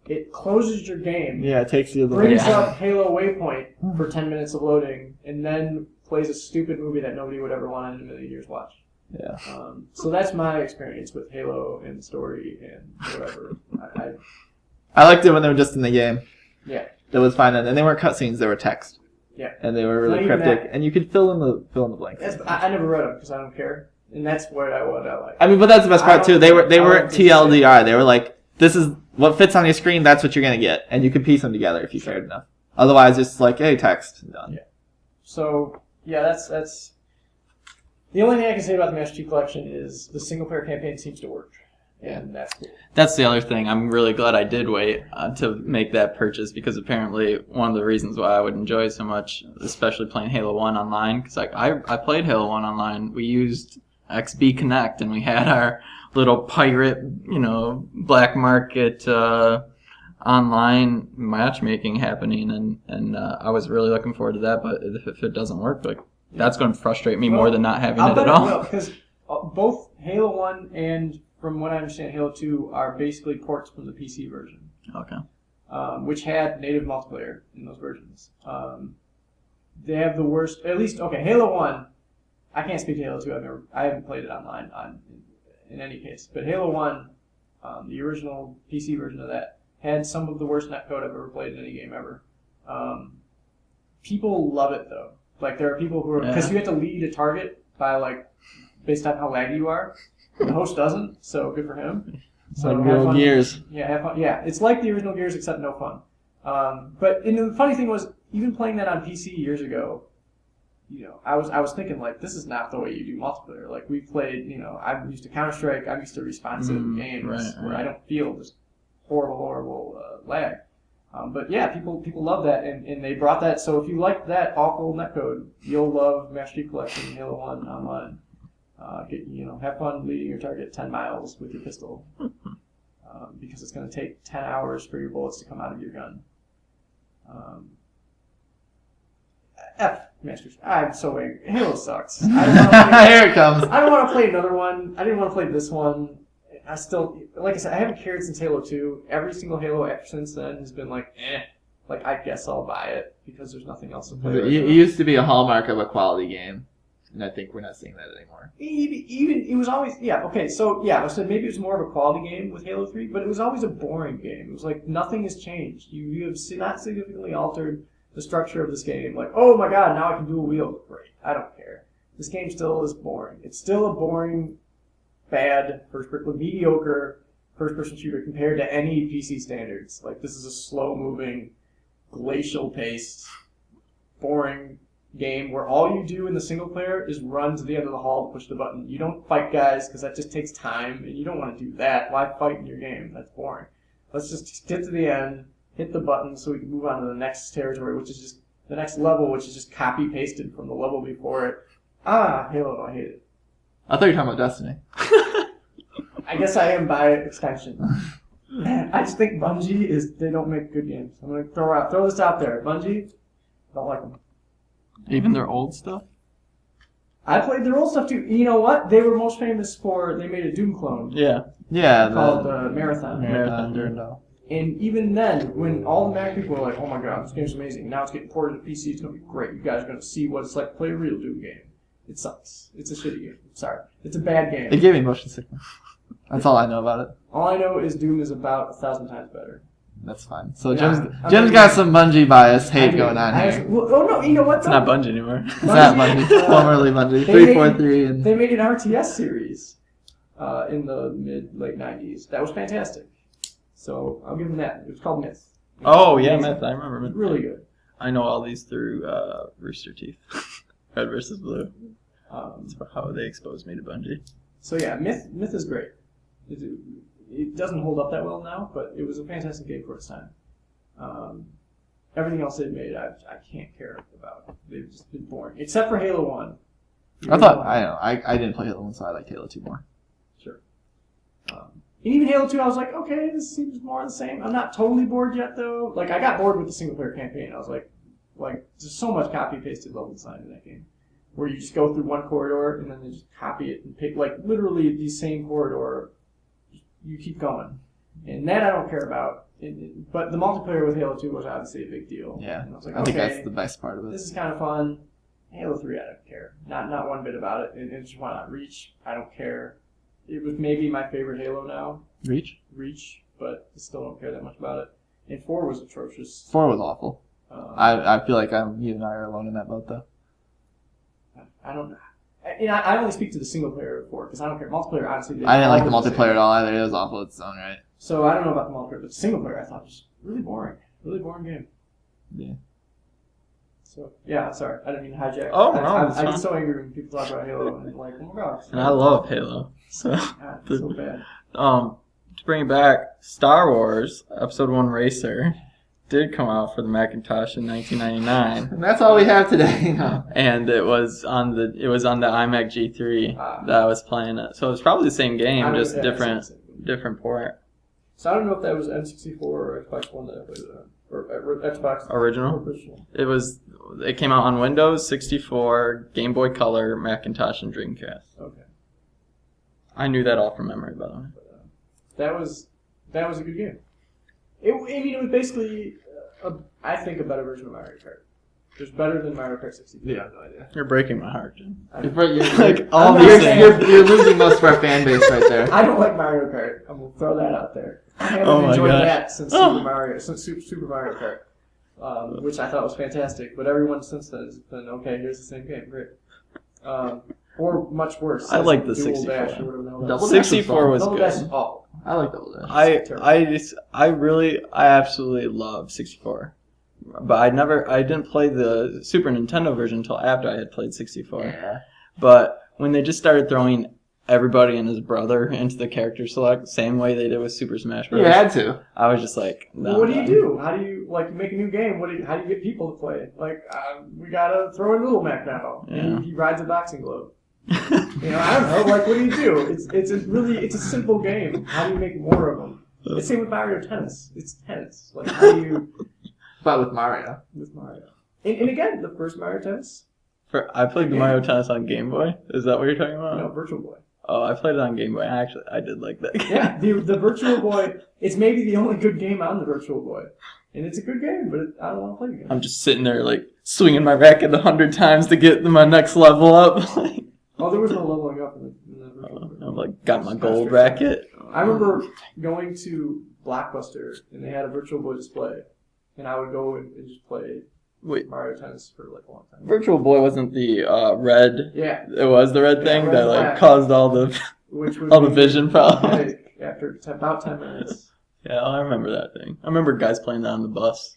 it closes your game. Yeah, it takes you to the brings up Halo Waypoint for 10 minutes of loading, and then plays a stupid movie that nobody would ever want in a million years watch. Yeah. So that's my experience with Halo and story and whatever. I liked it when they were just in the game. Yeah. That was fine, and they weren't cutscenes; they were text. Yeah. And they were really cryptic, and you could fill in the blanks. I never read them because I don't care, and that's what I like. I mean, but that's the best part too. They weren't TLDR. They were like, this is what fits on your screen. That's what you're gonna get, and you could piece them together if you cared enough. Otherwise, it's like, hey, text, and done. Yeah. So yeah, that's the only thing I can say about the Master Chief Collection is the single player campaign seems to work. And that's cool. That's the other thing. I'm really glad I did wait to make that purchase, because apparently one of the reasons why I would enjoy it so much, especially playing Halo 1 online, because like I played Halo 1 online. We used XB Connect, and we had our little pirate, black market online matchmaking happening, and I was really looking forward to that. But if it doesn't work, like that's going to frustrate me more than not having it at all. Because both Halo 1 and, from what I understand, Halo 2 are basically ports from the PC version. Okay. Which had native multiplayer in those versions. They have the worst, at least, okay, Halo 1, I can't speak to Halo 2, I haven't played it online in any case, but Halo 1, the original PC version of that, had some of the worst netcode I've ever played in any game ever. People love it though. Like, there are people who are, because you have to lead a target by based on how laggy you are. The host doesn't, so good for him. So like real Gears. Yeah, have fun. Yeah, it's like the original Gears except no fun. But the funny thing was, even playing that on PC years ago, I was thinking this is not the way you do multiplayer. Like we played, I'm used to Counter-Strike, I'm used to responsive games where I don't feel this horrible lag. But yeah, people love that, and they brought that. So if you like that awful netcode, you'll love Master Chief Collection Halo 1 online. Have fun leading your target 10 miles with your pistol, because it's going to take 10 hours for your bullets to come out of your gun. Master Chief. I'm so angry. Halo sucks. Here it comes. I don't want to play another one. I didn't want to play this one. I still, like I said, I haven't cared since Halo 2. Every single Halo after since then has been I guess I'll buy it because there's nothing else to play. It used to be a hallmark of a quality game, and I think we're not seeing that anymore. Even it was always I said maybe it was more of a quality game with Halo 3, but it was always a boring game. It was like nothing has changed. You have not significantly altered the structure of this game. Like, oh my god, now I can dual wield. Great, I don't care. This game still is boring. It's still a boring, bad mediocre first-person shooter compared to any PC standards. Like, this is a slow-moving, glacial-paced, boring game where all you do in the single player is run to the end of the hall to push the button. You don't fight guys because that just takes time, and you don't want to do that. Why fight in your game? That's boring. Let's just get to the end, hit the button so we can move on to the next territory, which is just the next level, which is just copy-pasted from the level before it. Halo, I hate it. I thought you were talking about Destiny. I guess I am by extension. I just think Bungie they don't make good games. I'm going to throw this out there. Bungie, don't like them. Even their old stuff? I played their old stuff too. You know what? They were most famous for, they made a Doom clone. Yeah. Yeah. Called Marathon. Marathon. And even then, when all the Mac people were like, oh my god, this game's amazing. Now it's getting ported to PC. It's going to be great. You guys are going to see what it's like to play a real Doom game. It sucks. It's a shitty game. Sorry. It's a bad game. It gave me motion sickness. That's all I know about it. All I know is Doom is about 1,000 times better. That's fine. So Yeah, Jim's got some Bungie bias hate going on here. Oh no, you know what? It's not Bungie anymore. It's not Bungie. Formerly Bungie. 343 and They made an RTS series in the late 90s. That was fantastic. So I'll give them that. It was called Myth. Oh yeah, Myth. I remember Myth. Really good. I know all these through Rooster Teeth. Red versus Blue. That's how they exposed me to Bungie. So yeah, Myth is great. It doesn't hold up that well now, but it was a fantastic game for its time. Everything else they've made, I can't care about. They've just been boring, except for Halo 1. I didn't play Halo 1, so I liked Halo 2 more. Sure. And even Halo 2, I was like, okay, this seems more the same. I'm not totally bored yet, though. Like, I got bored with the single-player campaign. I was like, there's so much copy-pasted level design in that game, where you just go through one corridor, and then they just copy it and pick, literally the same corridor. You keep going. And that I don't care about. But the multiplayer with Halo 2 was obviously a big deal. Yeah. And I was like, I think that's the best part of it. This is kind of fun. Halo 3, I don't care. Not one bit about it. And just why not Reach? I don't care. It was maybe my favorite Halo now. Reach, but I still don't care that much about it. And 4 was atrocious. 4 was awful. I feel like you and I are alone in that boat, though. I don't know. I only speak to the single player of 4 because I don't care. Multiplayer, honestly. I didn't like the multiplayer at all either. It was awful its own right. So I don't know about the multiplayer, but the single player I thought was really boring. Really boring game. Yeah. So yeah, sorry, I didn't mean to hijack. Oh no, I get so angry when people talk about Halo and I'm like, oh my gosh. And I love Halo. So God, it's so bad. To bring it back, Star Wars Episode 1 Racer did come out for the Macintosh in 1999. And that's all we have today. And it was on the iMac G3 that I was playing it. So it's probably the same game, just different port. So I don't know if that was N64 or Xbox One that I played it on. Or Xbox Original. It came out on Windows, 64, Game Boy Color, Macintosh, and Dreamcast. Okay. I knew that all from memory, by the way. That was a good game. It was basically, I think, a better version of Mario Kart. It was better than Mario Kart 64. Yeah, no idea. You're breaking my heart, Jim. You're losing most of our fan base right there. I don't like Mario Kart. I'm gonna throw that out there. I haven't enjoyed that since Super Mario Kart, which I thought was fantastic. But everyone since then has been okay. Here's the same game, great. Or much worse. I like the Dual 64. Dash or whatever the hell that Double was. Dash 64 was Double good. Dash is awful. I like Double Dash. I absolutely love 64. But I didn't play the Super Nintendo version until after I had played 64. Yeah. But when they just started throwing everybody and his brother into the character select, same way they did with Super Smash Bros. You had to. I was just like, no. Well, what do you do? How do you make a new game? How do you get people to play? We gotta throw in Little Mac now. Yeah. He rides a boxing glove. I don't know. What do you do? It's a simple game. How do you make more of them? It's same with Mario Tennis. It's tennis. How do you? But with Mario. With Mario. And again, the first Mario Tennis. I played the Mario Tennis on Game Boy. Is that what you're talking about? No, Virtual Boy. Oh, I played it on Game Boy. I did like that game. Yeah, the Virtual Boy. It's maybe the only good game on the Virtual Boy, and it's a good game. But I don't want to play the game. I'm just sitting there swinging my racket 100 times to get my next level up. Oh, there was no leveling up in the Virtual Boy. I'm got my gold racket. I remember going to Blockbuster and they had a Virtual Boy display, and I would go and just play Mario Tennis for a long time. Virtual Boy wasn't the red. Yeah, it was the red thing red that caused all the vision problems after about 10 minutes. Yeah, I remember that thing. I remember guys playing that on the bus.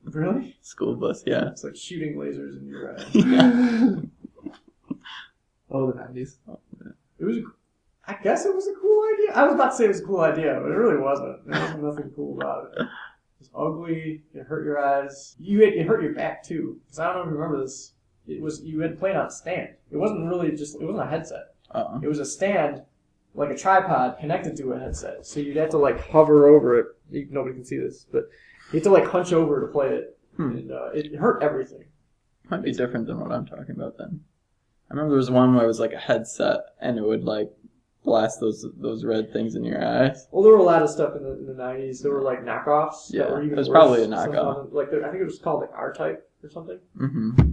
Really? School bus, yeah. It's like shooting lasers in your eyes. Yeah. Oh, the 90s. I guess it was a cool idea. I was about to say it was a cool idea, but it really wasn't. There was nothing cool about it. It was ugly. It hurt your eyes. It hurt your back too. Because I don't know if you remember this. You had to play it on a stand. It wasn't a headset. It was a stand, like a tripod connected to a headset. So you'd have to hover over it. Nobody can see this, but you have to hunch over to play it. And it hurt everything. Might be different than what I'm talking about then. I remember there was one where it was a headset and it would blast those red things in your eyes. Well, there were a lot of stuff in the 90s. There were knockoffs. Yeah, that were even it was worse. probably a knockoff. I think it was called R-Type or something. Mm-hmm.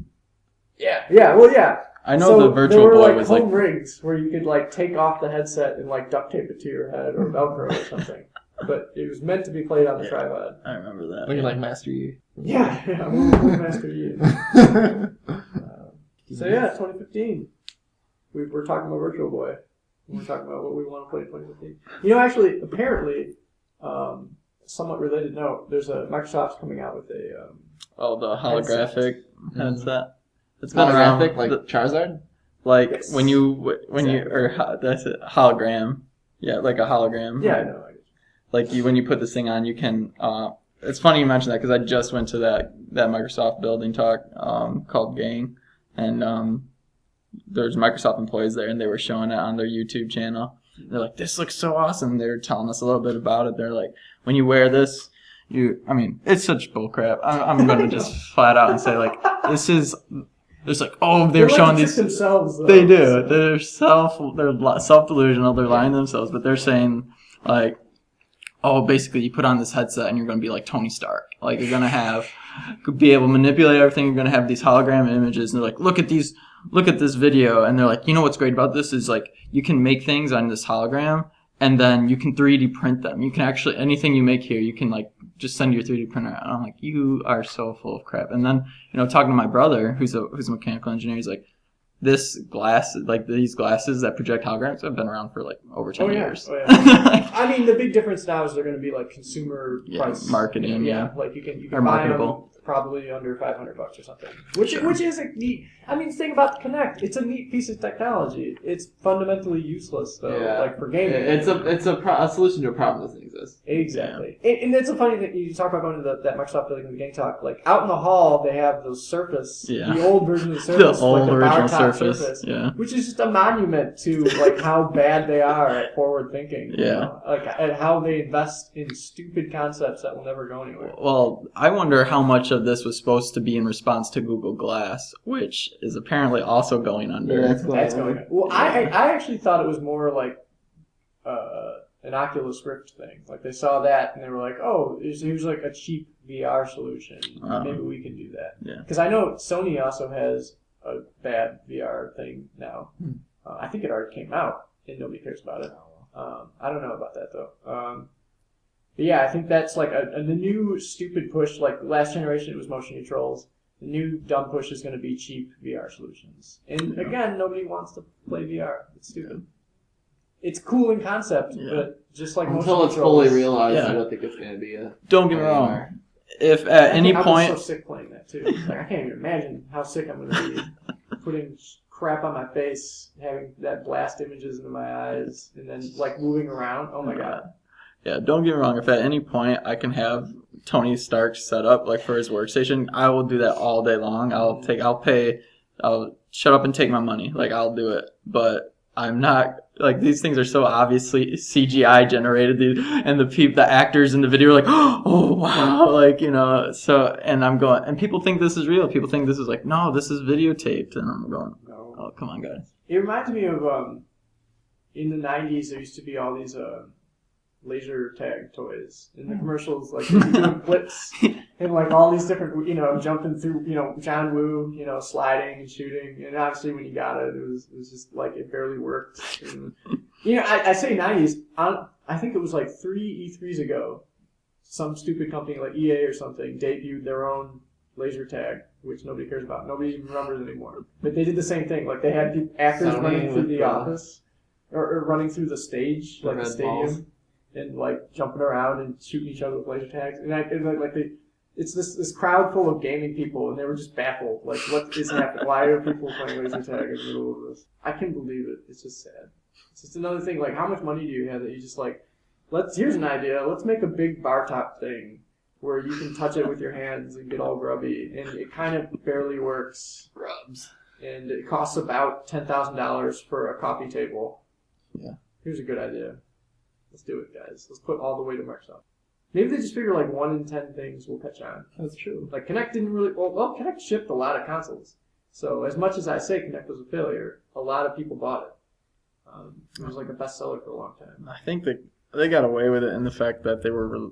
Yeah. Well, yeah. I know so the Virtual there were Boy like was home like rigs where you could like take off the headset and like duct tape it to your head or Velcro or something. But it was meant to be played on the tripod. I remember that. Looking like Master Yi. Yeah, Master Yi. So yeah, 2015. We're talking about Virtual Boy. We're talking about what we want to play in 2015. You know, actually, apparently, somewhat related note, there's a Microsoft's coming out with a the holographic headset. It's been Holographic, around, like Charizard? like Yes. when you that's it, hologram. Yeah, like a hologram. yeah, I know. Like when you put this thing on, you can. It's funny you mentioned that because I just went to that Microsoft building talk called Gang, and there's Microsoft employees there, and they were showing it on their YouTube channel. They're like, "This looks so awesome." They're telling us a little bit about it. They're like, "When you wear this, I mean, it's such bullcrap." I'm going to just flat out and say like, this is. There's like, oh, they're like showing to these. trick themselves. Though, They do. so. They're self-delusional. They're lying to themselves, but they're saying like, oh, basically you put on this headset and you're going to be like Tony Stark. Like you're going to be able to manipulate everything. You're going to have these hologram images, and they're like, look at this video, and they're like, you know what's great about this is like you can make things on this hologram, and then you can 3D print them. You can actually anything you make here, you can like just send your 3D printer. And I'm like, you are so full of crap. And then talking to my brother, who's a mechanical engineer, he's like, these glasses that project holograms have been around for like over 10 years. Oh, yeah. I mean, the big difference now is they're going to be like consumer price marketing. Yeah, like you can Or buy them marketable. probably under $500 or something. Which is a neat. I mean, think about the Kinect. It's a neat piece of technology. It's fundamentally useless though, like for gaming. It's a solution to a problem that doesn't exist. Exactly. And it's a funny thing. You talk about going to that Microsoft building with the Gang Talk. Like out in the hall, they have the Surface, the old version of the Surface, the old like the original bar-top Surface, which is just a monument to like how bad they are at forward thinking. Yeah. You know? Like at how they invest in stupid concepts that will never go anywhere. Well, I wonder how much of this was supposed to be in response to Google Glass, which is apparently also going under. Yeah, That's going on. Well, I actually thought it was more like an Oculus Rift thing. Like they saw that and they were like, oh, here's like a cheap VR solution. Maybe we can do that. Yeah. Because I know Sony also has a bad VR thing now. I think it already came out and nobody cares about it. I don't know about that though. But yeah, I think that's like the new stupid push. Like last generation, it was motion controls. The new dumb push is going to be cheap VR solutions. And again, nobody wants to play VR. It's stupid. It's cool in concept, but just like Until motion it's controls, fully realized, I don't think it's going to be a... Don't get me wrong. If at any point... I was so sick playing that too. Like, I can't even imagine how sick I'm going to be putting crap on my face, having that blast images into my eyes, and then like moving around. Oh my god. Yeah, don't get me wrong. If at any point I can have Tony Stark set up like for his workstation, I will do that all day long. I'll shut up and take my money. Like I'll do it. But I'm not like these things are so obviously CGI generated, and the actors in the video are like, oh wow, like So and I'm going, and people think this is real. People think this is like, no, this is videotaped, and I'm going, oh come on, guys. It reminds me of in the '90s there used to be all these laser tag toys in the commercials, like doing flips and like all these different, jumping through, John Woo, sliding and shooting, and obviously when you got it, it was just like it barely worked. And, I say '90s. I think it was like 3 E3s ago, some stupid company like EA or something debuted their own laser tag, which nobody cares about. Nobody even remembers anymore. But they did the same thing. Like they had actors running through the office or running through the stage, like the stadium. Balls. And like jumping around and shooting each other with laser tags, it's this crowd full of gaming people, and they were just baffled. Like, what is happening? Why are people playing laser tag in the middle of this? I can't believe it. It's just sad. It's just another thing. Like, how much money do you have that you just like? Here's an idea. Let's make a big bar top thing where you can touch it with your hands and get all grubby, and it kind of barely works. Grubs. And it costs about $10,000 for a coffee table. Yeah. Here's a good idea. Let's do it, guys. Let's put all the weight of Microsoft. Maybe they just figure like 1 in 10 things will catch on. That's true. Like Kinect didn't really... Well, Kinect shipped a lot of consoles. So as much as I say Kinect was a failure, a lot of people bought it. It was like a bestseller for a long time. I think they got away with it in the fact that they were...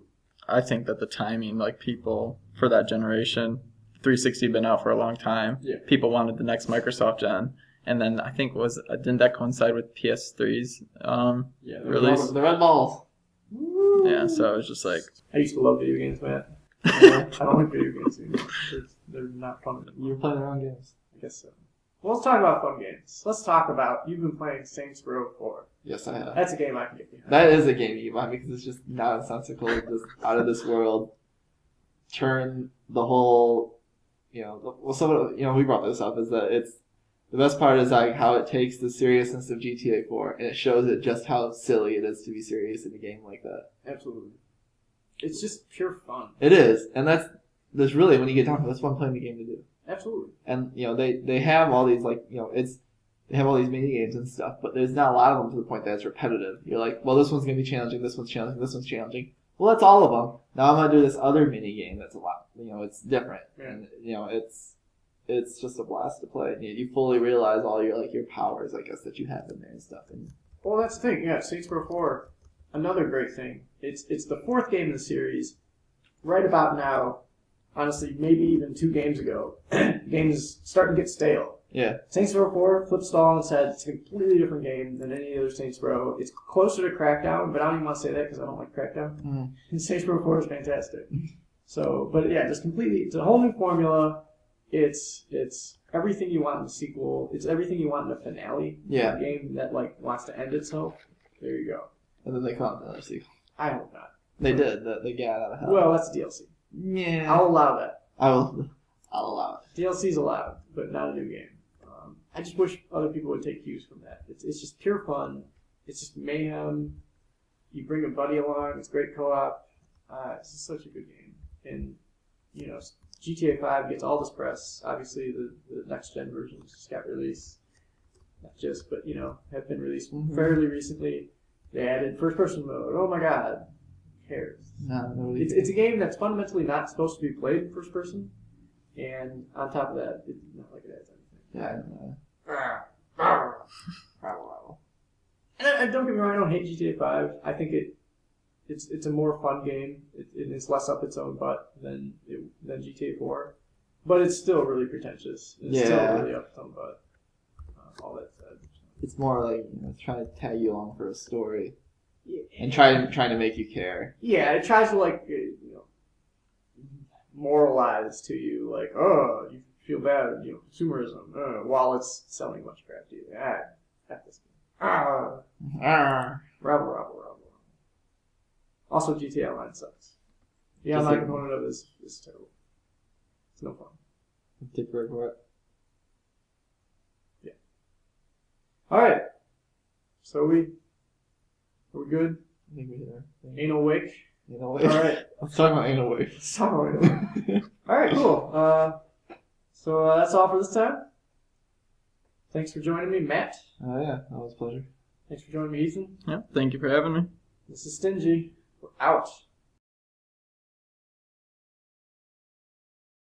I think that the timing, like people for that generation, 360 had been out for a long time. Yeah. People wanted the next Microsoft gen. and then I think didn't that coincide with PS3's Yeah, release? The red balls. Yeah, so it was just like I used to love video games, Matt. I don't like video games anymore. They're not fun anymore. You're playing the wrong games. I guess so. Well, let's talk about fun games. Let's talk about, you've been playing Saints Row 4. Yes, I have. That's a game I can get behind. That is a game you buy because it's just nonsensical, just out of this world. Turn the whole, we brought this up, is that it's, the best part is like how it takes the seriousness of GTA 4 and it shows it just how silly it is to be serious in a game like that. Absolutely. It's just pure fun. It is, and that's really, when you get down to it, that's fun playing the game to do. Absolutely. And they have all these they have all these mini games and stuff, but there's not a lot of them to the point that it's repetitive. You're like, well, this one's gonna be challenging, this one's challenging, this one's challenging. Well, that's all of them. Now I'm gonna do this other mini game that's a lot, it's different, Yeah. and it's just a blast to play. And you fully realize all your powers, I guess, that you have in there and stuff. And Well, that's the thing. Yeah, Saints Row 4, another great thing. It's the fourth game in the series. Right about now, honestly, maybe even 2 games ago, games starting to get stale. yeah, Saints Row 4 flips it all on its head. It's a completely different game than any other Saints Row. It's closer to Crackdown, but I don't even want to say that because I don't like Crackdown. Mm. And Saints Row 4 is fantastic. So, but yeah, just completely, it's a whole new formula. It's everything you want in a sequel. It's everything you want in a finale. Yeah. A game that wants to end itself. There you go. and then they come out with another sequel. I hope not. They did. They got out of hell. Well, that's DLC. yeah, I'll allow that. I'll allow it. DLC's allowed, but not a new game. I just wish other people would take cues from that. It's just pure fun. It's just mayhem. You bring a buddy along. It's great co-op. It's just such a good game. And, GTA 5 gets all this press. Obviously, the next-gen versions just got released. Not just, but, have been released fairly recently. They added first-person mode. Oh, my God. Who cares? No, It's a game that's fundamentally not supposed to be played in first person. And on top of that, it's not like it adds anything. yeah. And don't get me wrong, I don't hate GTA 5. I think it's a more fun game. It's less up its own butt than GTA 4. But it's still really pretentious. It's still really up its own butt. All that said. It's more like it's trying to tag you along for a story Yeah. and trying to make you care. Yeah, it tries to moralize to you, like, oh, you feel bad, consumerism, while it's selling a bunch of crap to you. F this game. Rabble. Also, GTA Online sucks. The online component of this is terrible. It's no fun. Take your word for it. Yeah. All right. So are we good? I think we are. Anal wake. All All right. Let's talk about anal wave. Let's talk about anal wake. All right, cool. So that's all for this time. Thanks for joining me, Matt. Oh yeah, that was a pleasure. Thanks for joining me, Ethan. yeah. Thank you for having me. This is Stingy. We're out.